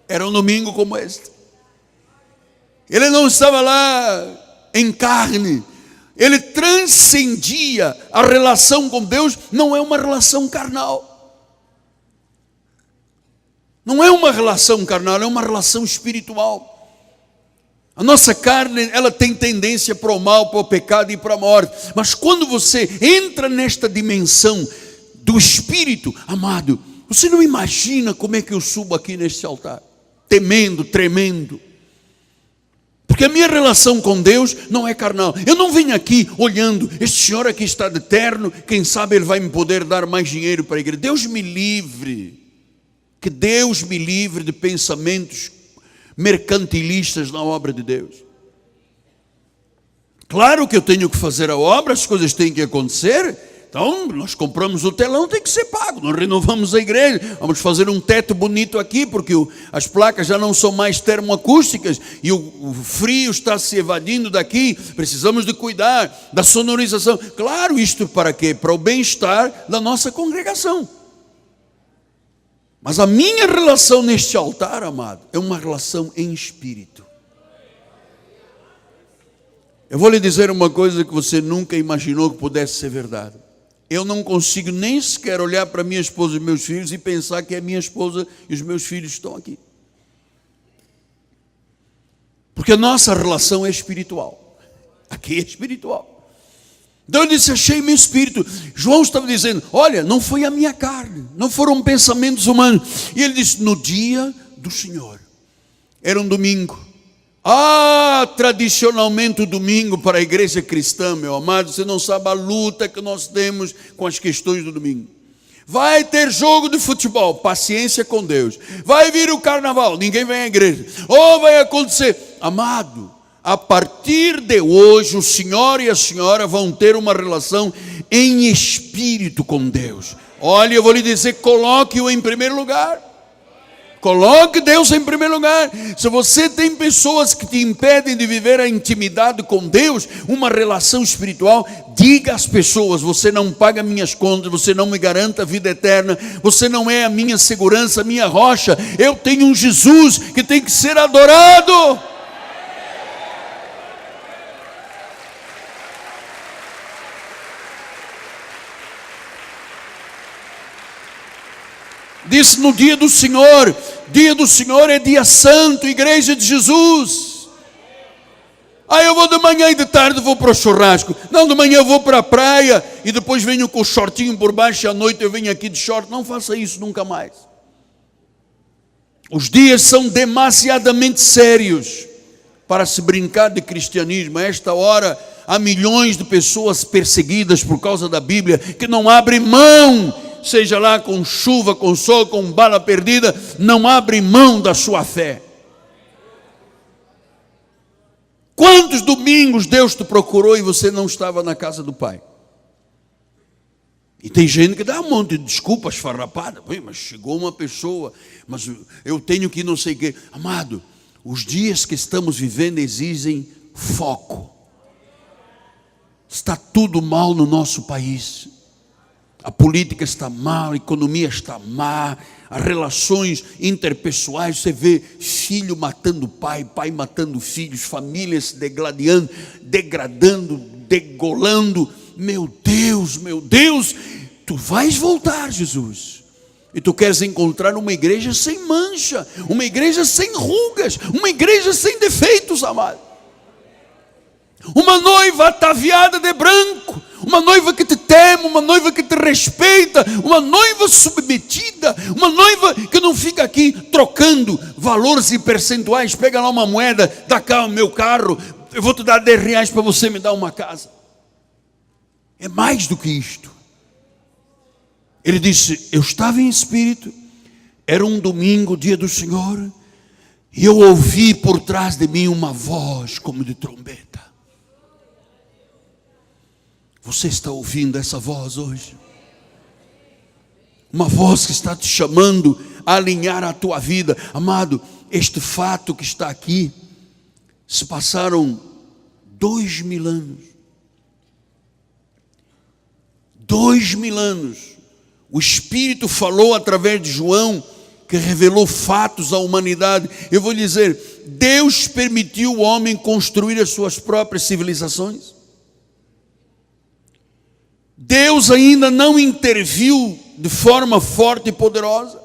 Era um domingo como este. Ele não estava lá em carne. Ele transcendia a relação com Deus. Não é uma relação carnal. Não é uma relação carnal, é uma relação espiritual. A nossa carne, ela tem tendência para o mal, para o pecado e para a morte. Mas quando você entra nesta dimensão do Espírito, amado, você não imagina como é que eu subo aqui neste altar, temendo, tremendo. Porque a minha relação com Deus não é carnal. Eu não venho aqui olhando, este senhor aqui está de terno, quem sabe ele vai me poder dar mais dinheiro para a igreja. Deus me livre. Que Deus me livre de pensamentos mercantilistas na obra de Deus. Claro que eu tenho que fazer a obra, as coisas têm que acontecer. Então, nós compramos o telão, tem que ser pago. Nós renovamos a igreja, vamos fazer um teto bonito aqui, porque as placas já não são mais termoacústicas e o frio está se evadindo daqui. Precisamos de cuidar da sonorização. Claro, isto para quê? Para o bem-estar da nossa congregação. Mas a minha relação neste altar, amado, é uma relação em espírito. Eu vou lhe dizer uma coisa que você nunca imaginou que pudesse ser verdade. Eu não consigo nem sequer olhar para minha esposa e meus filhos e pensar que a minha esposa e os meus filhos estão aqui. Porque a nossa relação é espiritual. Aqui é espiritual. Então ele disse: achei-me em espírito. João estava dizendo: olha, não foi a minha carne, não foram pensamentos humanos. E ele disse: no dia do Senhor. Era um domingo. Tradicionalmente o domingo para a igreja cristã, meu amado, você não sabe a luta que nós temos com as questões do domingo. Vai ter jogo de futebol, paciência com Deus. Vai vir o carnaval, ninguém vem à igreja. Ou vai acontecer, amado, a partir de hoje o senhor e a senhora vão ter uma relação em espírito com Deus. Olha, eu vou lhe dizer, coloque-o em primeiro lugar. Coloque Deus em primeiro lugar. Se você tem pessoas que te impedem de viver a intimidade com Deus, uma relação espiritual, diga às pessoas: você não paga minhas contas, você não me garante a vida eterna, você não é a minha segurança, a minha rocha. Eu tenho um Jesus que tem que ser adorado. Disse no dia do Senhor é dia santo, igreja de Jesus. Aí eu vou de manhã e de tarde vou para o churrasco. Não, de manhã eu vou para a praia e depois venho com o shortinho por baixo e à noite eu venho aqui de short. Não faça isso nunca mais. Os dias são demasiadamente sérios para se brincar de cristianismo. A esta hora há milhões de pessoas perseguidas por causa da Bíblia, que não abrem mão, seja lá com chuva, com sol, com bala perdida, não abre mão da sua fé. Quantos domingos Deus te procurou e você não estava na casa do Pai? E tem gente que dá um monte de desculpas farrapadas. Mas chegou uma pessoa, mas eu tenho que não sei o quê. Amado, os dias que estamos vivendo exigem foco. Está tudo mal no nosso país. A política está mal, a economia está má, as relações interpessoais, você vê filho matando pai, pai matando filhos, famílias se degradando, degolando. Meu Deus, tu vais voltar, Jesus. E tu queres encontrar uma igreja sem mancha, uma igreja sem rugas, uma igreja sem defeitos, amado. Uma noiva ataviada de branco, uma noiva que te teme, uma noiva que te respeita, uma noiva submetida, uma noiva que não fica aqui trocando valores e percentuais. Pega lá uma moeda, dá cá o meu carro, eu vou te dar 10 reais para você me dar uma casa. É mais do que isto. Ele disse: eu estava em espírito, era um domingo, dia do Senhor, e eu ouvi por trás de mim uma voz como de trombeta. Você está ouvindo essa voz hoje? Uma voz que está te chamando a alinhar a tua vida. Amado, este fato que está aqui, se passaram 2000 anos. 2000 anos. O Espírito falou através de João, que revelou fatos à humanidade. Eu vou lhe dizer, Deus permitiu o homem construir as suas próprias civilizações. Deus ainda não interviu de forma forte e poderosa.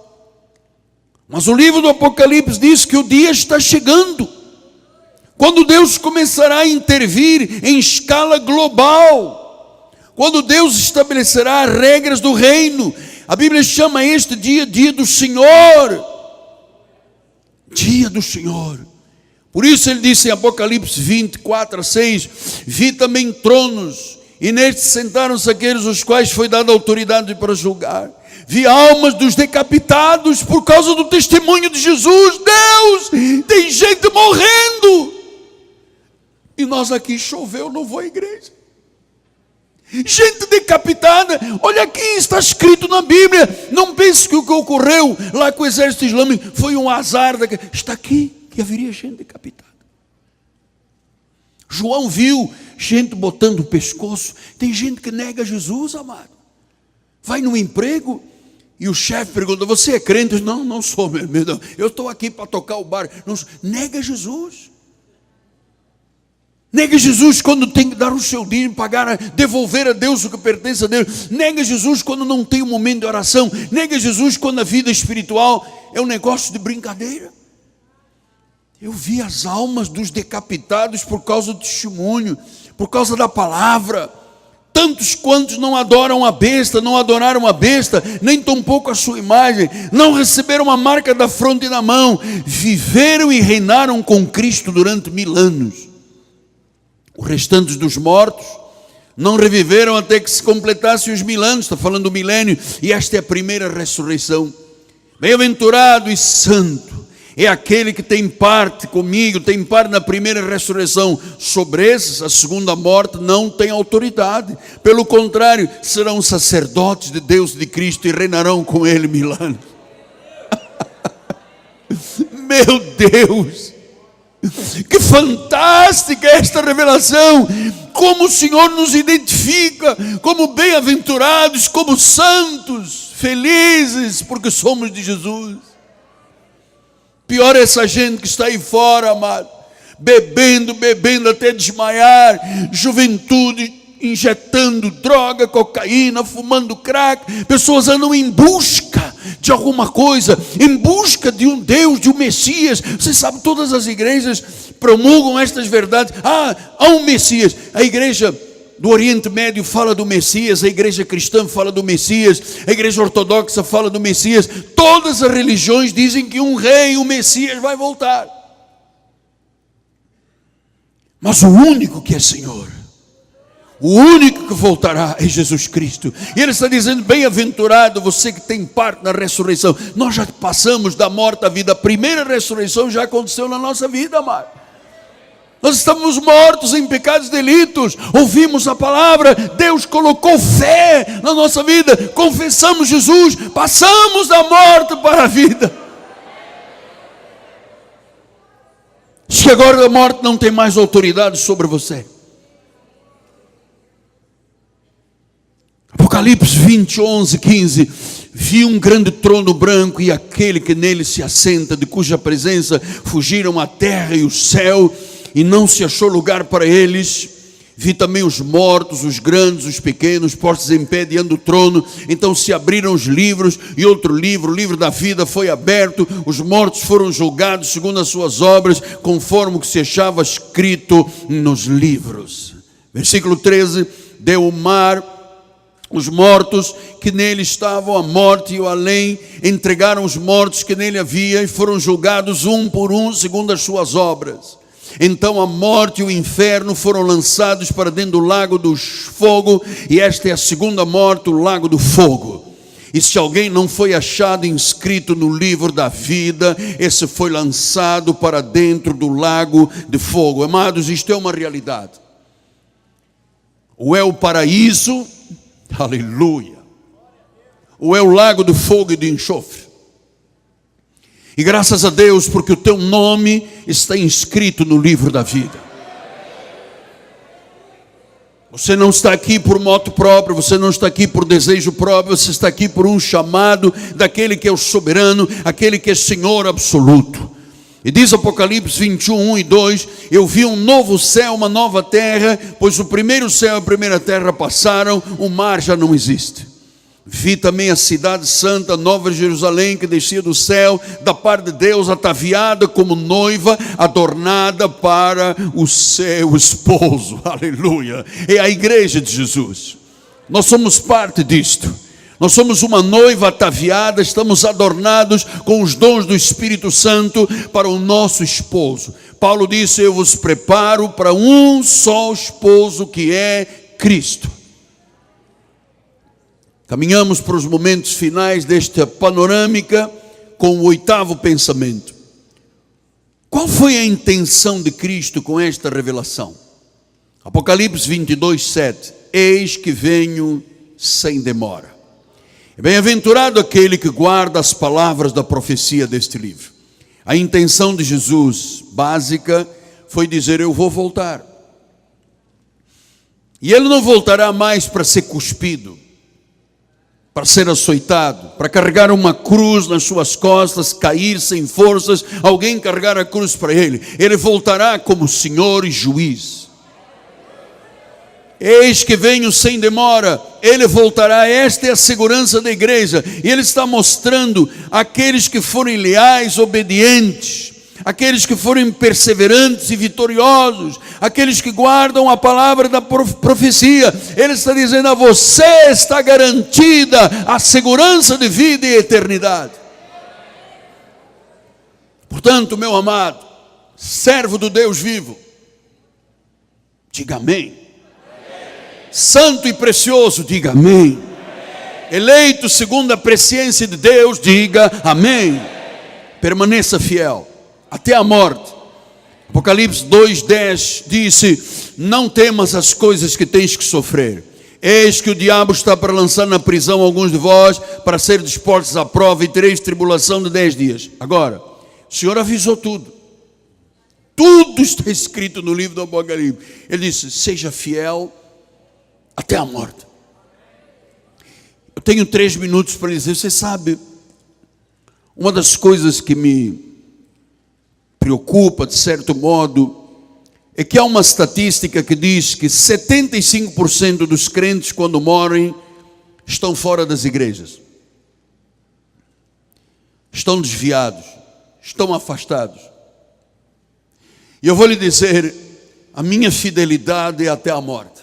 Mas o livro do Apocalipse diz que o dia está chegando, quando Deus começará a intervir em escala global, quando Deus estabelecerá as regras do reino. A Bíblia chama este dia, dia do Senhor. Dia do Senhor. Por isso ele disse em Apocalipse 24:6, vi também tronos, e nestes sentaram-se aqueles os quais foi dada autoridade para julgar. Vi almas dos decapitados por causa do testemunho de Jesus. Deus, tem gente morrendo. E nós aqui, choveu, não vou à igreja. Gente decapitada. Olha aqui, está escrito na Bíblia. Não pense que o que ocorreu lá com o exército islâmico foi um azar. Está aqui que haveria gente decapitada. João viu gente botando o pescoço. Tem gente que nega Jesus, amado. Vai no emprego e o chefe pergunta: você é crente? Não, não sou, meu irmão. Eu estou aqui para tocar o bar. Não, nega Jesus. Nega Jesus quando tem que dar o seu dinheiro, pagar, devolver a Deus o que pertence a Deus. Nega Jesus quando não tem um momento de oração. Nega Jesus quando a vida espiritual é um negócio de brincadeira. Eu vi as almas dos decapitados por causa do testemunho, por causa da palavra. Tantos quantos não adoram a besta, não adoraram a besta, nem tampouco a sua imagem, não receberam a marca da fronte e da mão, viveram e reinaram com Cristo durante 1000 anos. Os restantes dos mortos Não reviveram até que se completassem os 1000 anos, está falando do milênio, e esta é a primeira ressurreição. Bem-aventurado e santo é aquele que tem parte comigo, tem parte na primeira ressurreição. Sobre esses, a segunda morte não tem autoridade. Pelo contrário, serão sacerdotes de Deus, de Cristo, e reinarão com Ele 1000 anos. Meu Deus! Que fantástica esta revelação! Como o Senhor nos identifica como bem-aventurados, como santos, felizes, porque somos de Jesus. Pior é essa gente que está aí fora, amado, bebendo até desmaiar, juventude injetando droga, cocaína, fumando crack. Pessoas andam em busca de alguma coisa, em busca de um Deus, de um Messias. Você sabe, todas as igrejas promulgam estas verdades. Há um Messias. A igreja do Oriente Médio fala do Messias, a igreja cristã fala do Messias, a igreja ortodoxa fala do Messias. Todas as religiões dizem que um rei, um Messias vai voltar. Mas o único que é Senhor, o único que voltará é Jesus Cristo. E Ele está dizendo: bem-aventurado você que tem parte na ressurreição. Nós já passamos da morte à vida. A primeira ressurreição já aconteceu na nossa vida, amado. Nós estamos mortos em pecados e delitos, ouvimos a palavra, Deus colocou fé na nossa vida, confessamos Jesus, passamos da morte para a vida. Diz que agora a morte não tem mais autoridade sobre você. Apocalipse 20, 11, 15. Vi um grande trono branco e aquele que nele se assenta, de cuja presença fugiram a terra e o céu, e não se achou lugar para eles. Vi também os mortos, os grandes, os pequenos, postos em pé diante do trono. Então se abriram os livros, e outro livro, o livro da vida, foi aberto. Os mortos foram julgados segundo as suas obras, conforme o que se achava escrito nos livros. Versículo 13. Deu o mar os mortos que nele estavam, a morte e o além, entregaram os mortos que nele havia, e foram julgados um por um segundo as suas obras. Então a morte e o inferno foram lançados para dentro do lago do fogo, e esta é a segunda morte, o lago do fogo. E se alguém não foi achado inscrito no livro da vida, esse foi lançado para dentro do lago de fogo. Amados, isto é uma realidade. Ou é o paraíso, aleluia, ou é o lago do fogo e do enxofre. E graças a Deus, porque o teu nome está inscrito no livro da vida. Você não está aqui por moto próprio, você não está aqui por desejo próprio, você está aqui por um chamado daquele que é o soberano, aquele que é Senhor absoluto. E diz Apocalipse 21, 1 e 2, eu vi um novo céu, uma nova terra, pois o primeiro céu e a primeira terra passaram, o mar já não existe. Vi também a cidade santa, Nova Jerusalém, que descia do céu, da parte de Deus, ataviada como noiva, adornada para o seu esposo. Aleluia! É a igreja de Jesus. Nós somos parte disto. Nós somos uma noiva ataviada, estamos adornados com os dons do Espírito Santo para o nosso esposo. Paulo disse: eu vos preparo para um só esposo, que é Cristo. Caminhamos para os momentos finais desta panorâmica com o 8º pensamento. Qual foi a intenção de Cristo com esta revelação? Apocalipse 22, 7. Eis que venho sem demora. Bem-aventurado aquele que guarda as palavras da profecia deste livro. A intenção de Jesus, básica, foi dizer: eu vou voltar. E Ele não voltará mais para ser cuspido, para ser açoitado, para carregar uma cruz nas suas costas, cair sem forças, alguém carregar a cruz para Ele. Ele voltará como Senhor e Juiz. Eis que venho sem demora, Ele voltará. Esta é a segurança da igreja. E Ele está mostrando aqueles que forem leais, obedientes, aqueles que forem perseverantes e vitoriosos, aqueles que guardam a palavra da profecia. Ele está dizendo: a você está garantida a segurança de vida e eternidade. Portanto, meu amado, servo do Deus vivo, diga amém. Santo e precioso, diga amém. Eleito segundo a presciência de Deus, diga amém. Permaneça fiel até a morte. Apocalipse 2:10 disse: não temas as coisas que tens que sofrer. Eis que o diabo está para lançar na prisão alguns de vós, para ser dispostos à prova, e tereis tribulação de 10 dias. Agora, o Senhor avisou tudo. Tudo está escrito no livro do Apocalipse. Ele disse: seja fiel até a morte. Eu tenho 3 minutos para dizer. Você sabe, uma das coisas que me preocupa, de certo modo, é que há uma estatística que diz que 75% dos crentes, quando morrem, estão fora das igrejas. Estão desviados, estão afastados. E eu vou lhe dizer, a minha fidelidade é até a morte.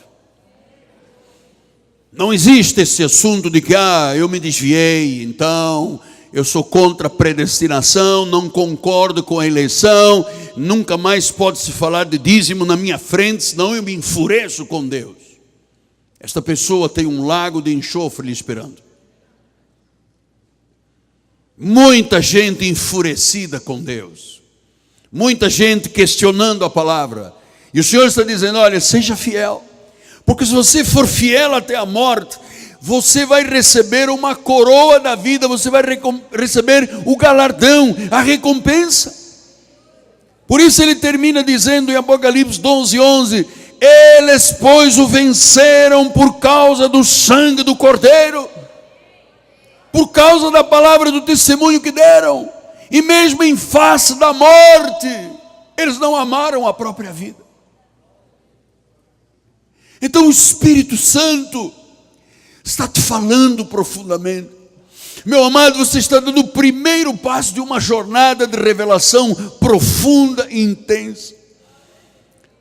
Não existe esse assunto de que, eu me desviei, então eu sou contra a predestinação, não concordo com a eleição, nunca mais pode se falar de dízimo na minha frente, senão eu me enfureço com Deus. Esta pessoa tem um lago de enxofre lhe esperando. Muita gente enfurecida com Deus. Muita gente questionando a palavra. E o Senhor está dizendo: olha, seja fiel. Porque se você for fiel até a morte, você vai receber uma coroa da vida, você vai receber o galardão, a recompensa. Por isso ele termina dizendo em Apocalipse 12:11: eles, pois, o venceram por causa do sangue do Cordeiro, por causa da palavra do testemunho que deram, e mesmo em face da morte, eles não amaram a própria vida. Então o Espírito Santo está te falando profundamente. Meu amado, você está dando o primeiro passo de uma jornada de revelação profunda e intensa.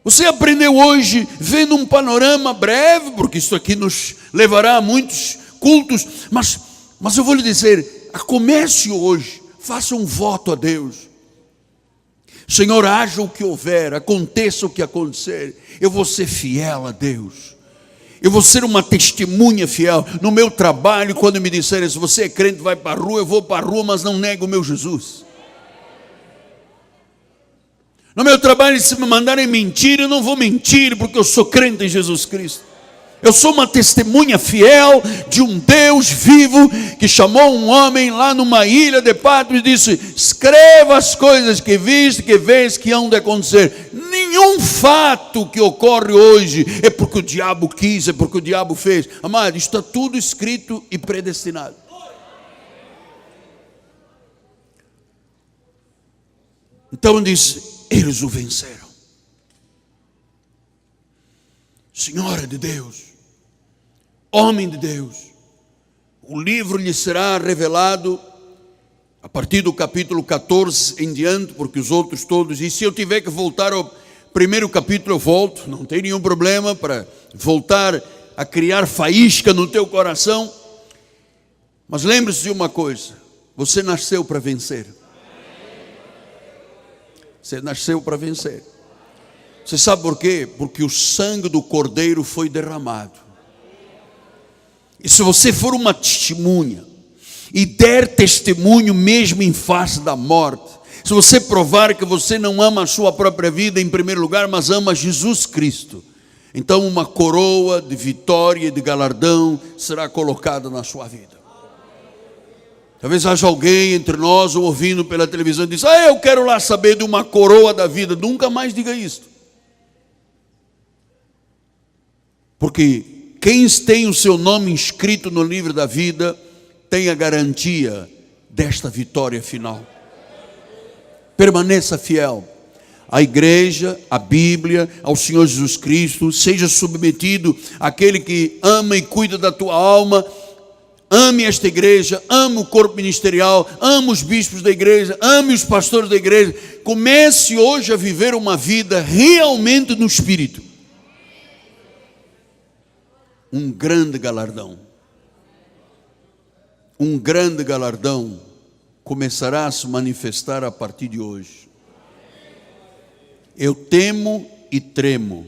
Você aprendeu hoje, vendo um panorama breve, porque isso aqui nos levará a muitos cultos, mas eu vou lhe dizer, comece hoje, faça um voto a Deus. Senhor, haja o que houver, aconteça o que acontecer, eu vou ser fiel a Deus. Eu vou ser uma testemunha fiel. No meu trabalho, quando me disserem: se você é crente, vai para a rua, eu vou para a rua, mas não nego o meu Jesus. No meu trabalho, se me mandarem mentir, eu não vou mentir, porque eu sou crente em Jesus Cristo. Eu sou uma testemunha fiel de um Deus vivo, que chamou um homem lá numa ilha de Patmos e disse: escreva as coisas que viste, que vês, que hão de acontecer. Nenhum fato que ocorre hoje é porque o diabo quis, é porque o diabo fez. Amado, está tudo escrito e predestinado. Então diz: eles o venceram. Senhora de Deus, homem de Deus, o livro lhe será revelado a partir do capítulo 14 em diante, porque os outros todos, e se eu tiver que voltar ao primeiro capítulo, eu volto, não tem nenhum problema, para voltar a criar faísca no teu coração. Mas lembre-se de uma coisa: você nasceu para vencer. Você nasceu para vencer. Você sabe por quê? Porque o sangue do Cordeiro foi derramado. E se você for uma testemunha e der testemunho mesmo em face da morte, se você provar que você não ama a sua própria vida em primeiro lugar, mas ama Jesus Cristo, então uma coroa de vitória e de galardão será colocada na sua vida. Talvez haja alguém entre nós ou ouvindo pela televisão e diz: eu quero lá saber de uma coroa da vida. Nunca mais diga isto. Porque quem tem o seu nome inscrito no livro da vida tem a garantia desta vitória final. Permaneça fiel à igreja, à Bíblia, ao Senhor Jesus Cristo. Seja submetido àquele que ama e cuida da tua alma. Ame esta igreja, ame o corpo ministerial, ame os bispos da igreja, ame os pastores da igreja. Comece hoje a viver uma vida realmente no Espírito. Um grande galardão começará a se manifestar a partir de hoje. Eu temo e tremo,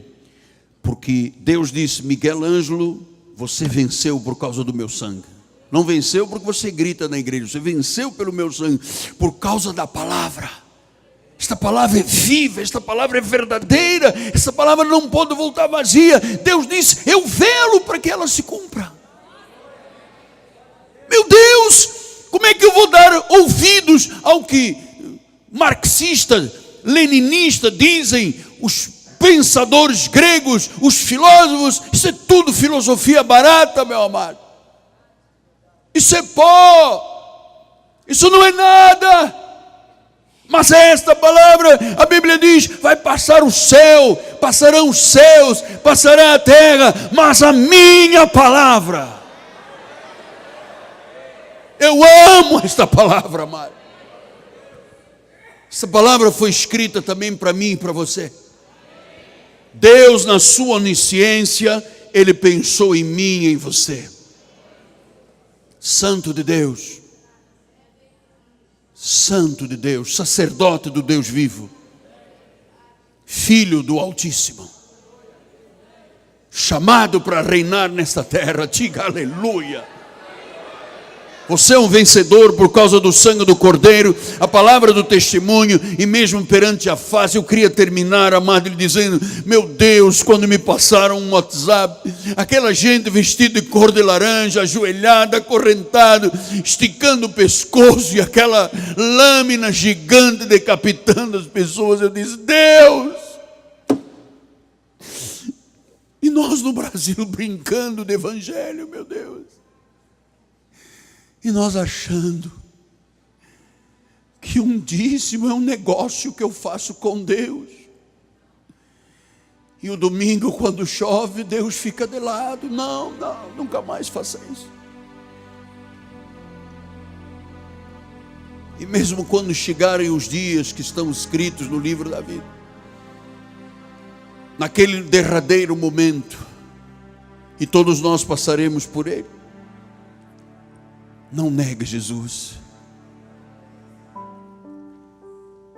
Porque Deus disse: Miguel Ângelo, você venceu por causa do meu sangue. Não venceu porque você grita na igreja, você venceu pelo meu sangue, por causa da palavra. Esta palavra é viva, esta palavra é verdadeira, essa palavra não pode voltar vazia. Deus disse: eu velo para que ela se cumpra. Meu Deus, como é que eu vou dar ouvidos ao que marxistas, leninistas dizem, os pensadores gregos, os filósofos? Isso é tudo filosofia barata, meu amado. Isso é pó, isso não é nada. Mas esta palavra, a Bíblia diz, vai passar o céu, passarão os céus, passará a terra, mas a minha palavra, eu amo esta palavra, amado. Essa palavra foi escrita também para mim e para você. Deus, na sua onisciência, Ele pensou em mim e em você. Santo de Deus, Santo de Deus, sacerdote do Deus vivo, Filho do Altíssimo, chamado para reinar nesta terra. Diga aleluia. Você é um vencedor por causa do sangue do Cordeiro, a palavra do testemunho, e mesmo perante a face. Eu queria terminar, amado, lhe dizendo: meu Deus, quando me passaram um WhatsApp, aquela gente vestida de cor de laranja, ajoelhada, acorrentado, esticando o pescoço, e aquela lâmina gigante decapitando as pessoas, eu disse: Deus! E nós no Brasil brincando de evangelho, meu Deus. E nós achando que um dízimo é um negócio que eu faço com Deus. E o domingo, quando chove, Deus fica de lado. Não, nunca mais faça isso. E mesmo quando chegarem os dias que estão escritos no livro da vida, naquele derradeiro momento, e todos nós passaremos por ele, não negue Jesus.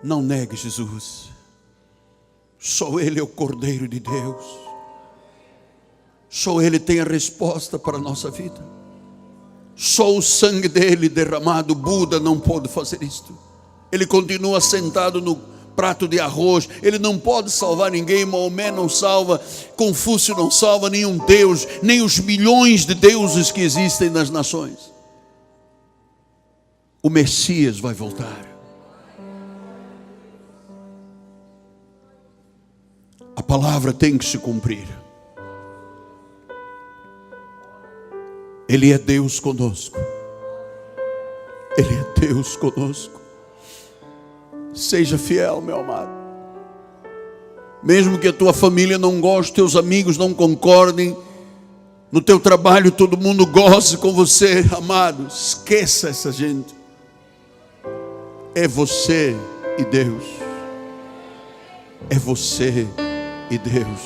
Não negue Jesus. Só Ele é o Cordeiro de Deus. Só Ele tem a resposta para a nossa vida. Só o sangue dele derramado. Buda não pode fazer isto. Ele continua sentado no prato de arroz. Ele não pode salvar ninguém. Maomé não salva, Confúcio não salva nenhum Deus, nem os milhões de deuses que existem nas nações. O Messias vai voltar. A palavra tem que se cumprir. Ele é Deus conosco. Ele é Deus conosco. Seja fiel, meu amado. Mesmo que a tua família não goste, teus amigos não concordem, no teu trabalho todo mundo goze com você, amado, esqueça essa gente. É você e Deus. É você e Deus.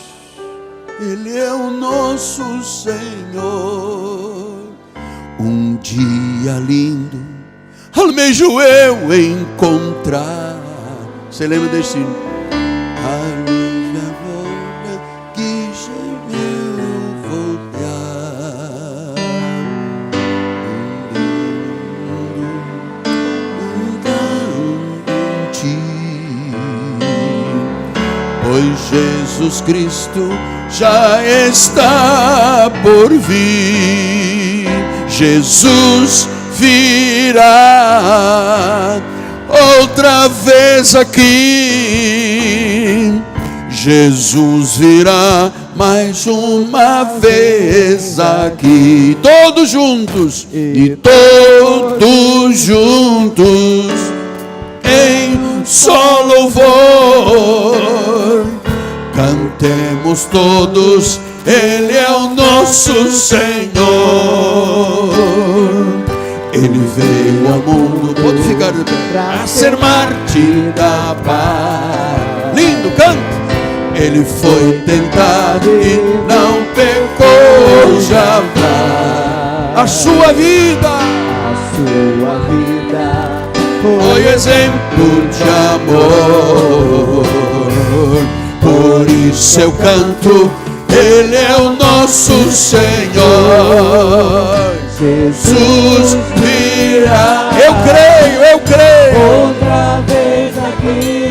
Ele é o nosso Senhor. Um dia lindo almejo eu encontrar. Você lembra desse? Pois Jesus Cristo já está por vir. Jesus virá outra vez aqui. Jesus virá mais uma vez aqui. Todos juntos e todos juntos em só louvor. Cantemos todos, Ele é o nosso Senhor. Ele veio ao mundo, pode ficar de pé, para ser mártir da paz. Lindo, canta. Ele foi tentado e não pecou jamais. A sua vida foi exemplo de amor. Por isso eu canto, Ele é o nosso Senhor. Jesus virá. Eu creio. Outra vez aqui.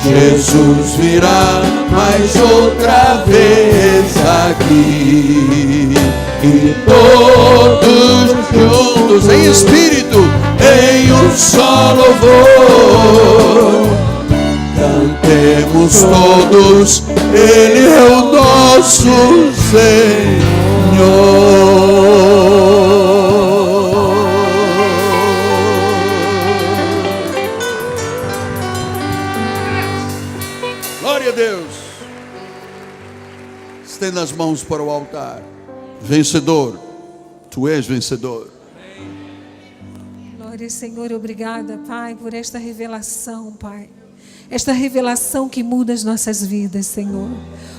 Jesus virá mais outra vez aqui. E todos juntos em espírito, em um só louvor, cantemos todos, Ele é o nosso Senhor. Glória a Deus. Estenda as mãos para o altar. Vencedor, tu és vencedor. Glória, Senhor, obrigada, Pai, por esta revelação, Pai. Esta revelação que muda as nossas vidas, Senhor.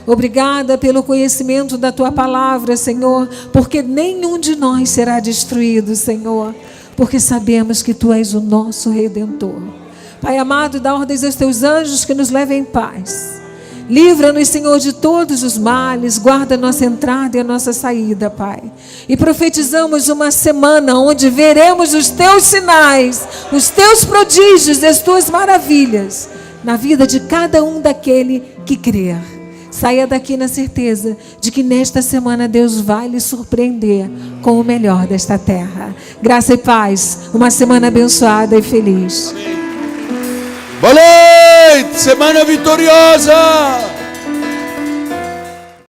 Obrigada pelo conhecimento da Tua palavra, Senhor, porque nenhum de nós será destruído, Senhor, porque sabemos que Tu és o nosso Redentor. Pai amado, dá ordens aos Teus anjos que nos levem em paz. Livra-nos, Senhor, de todos os males, guarda a nossa entrada e a nossa saída, Pai. E profetizamos uma semana onde veremos os Teus sinais, os Teus prodígios e as Tuas maravilhas na vida de cada um daquele que crer. Saia daqui na certeza de que nesta semana Deus vai lhe surpreender com o melhor desta terra. Graça e paz, uma semana abençoada e feliz. Boa noite, semana vitoriosa.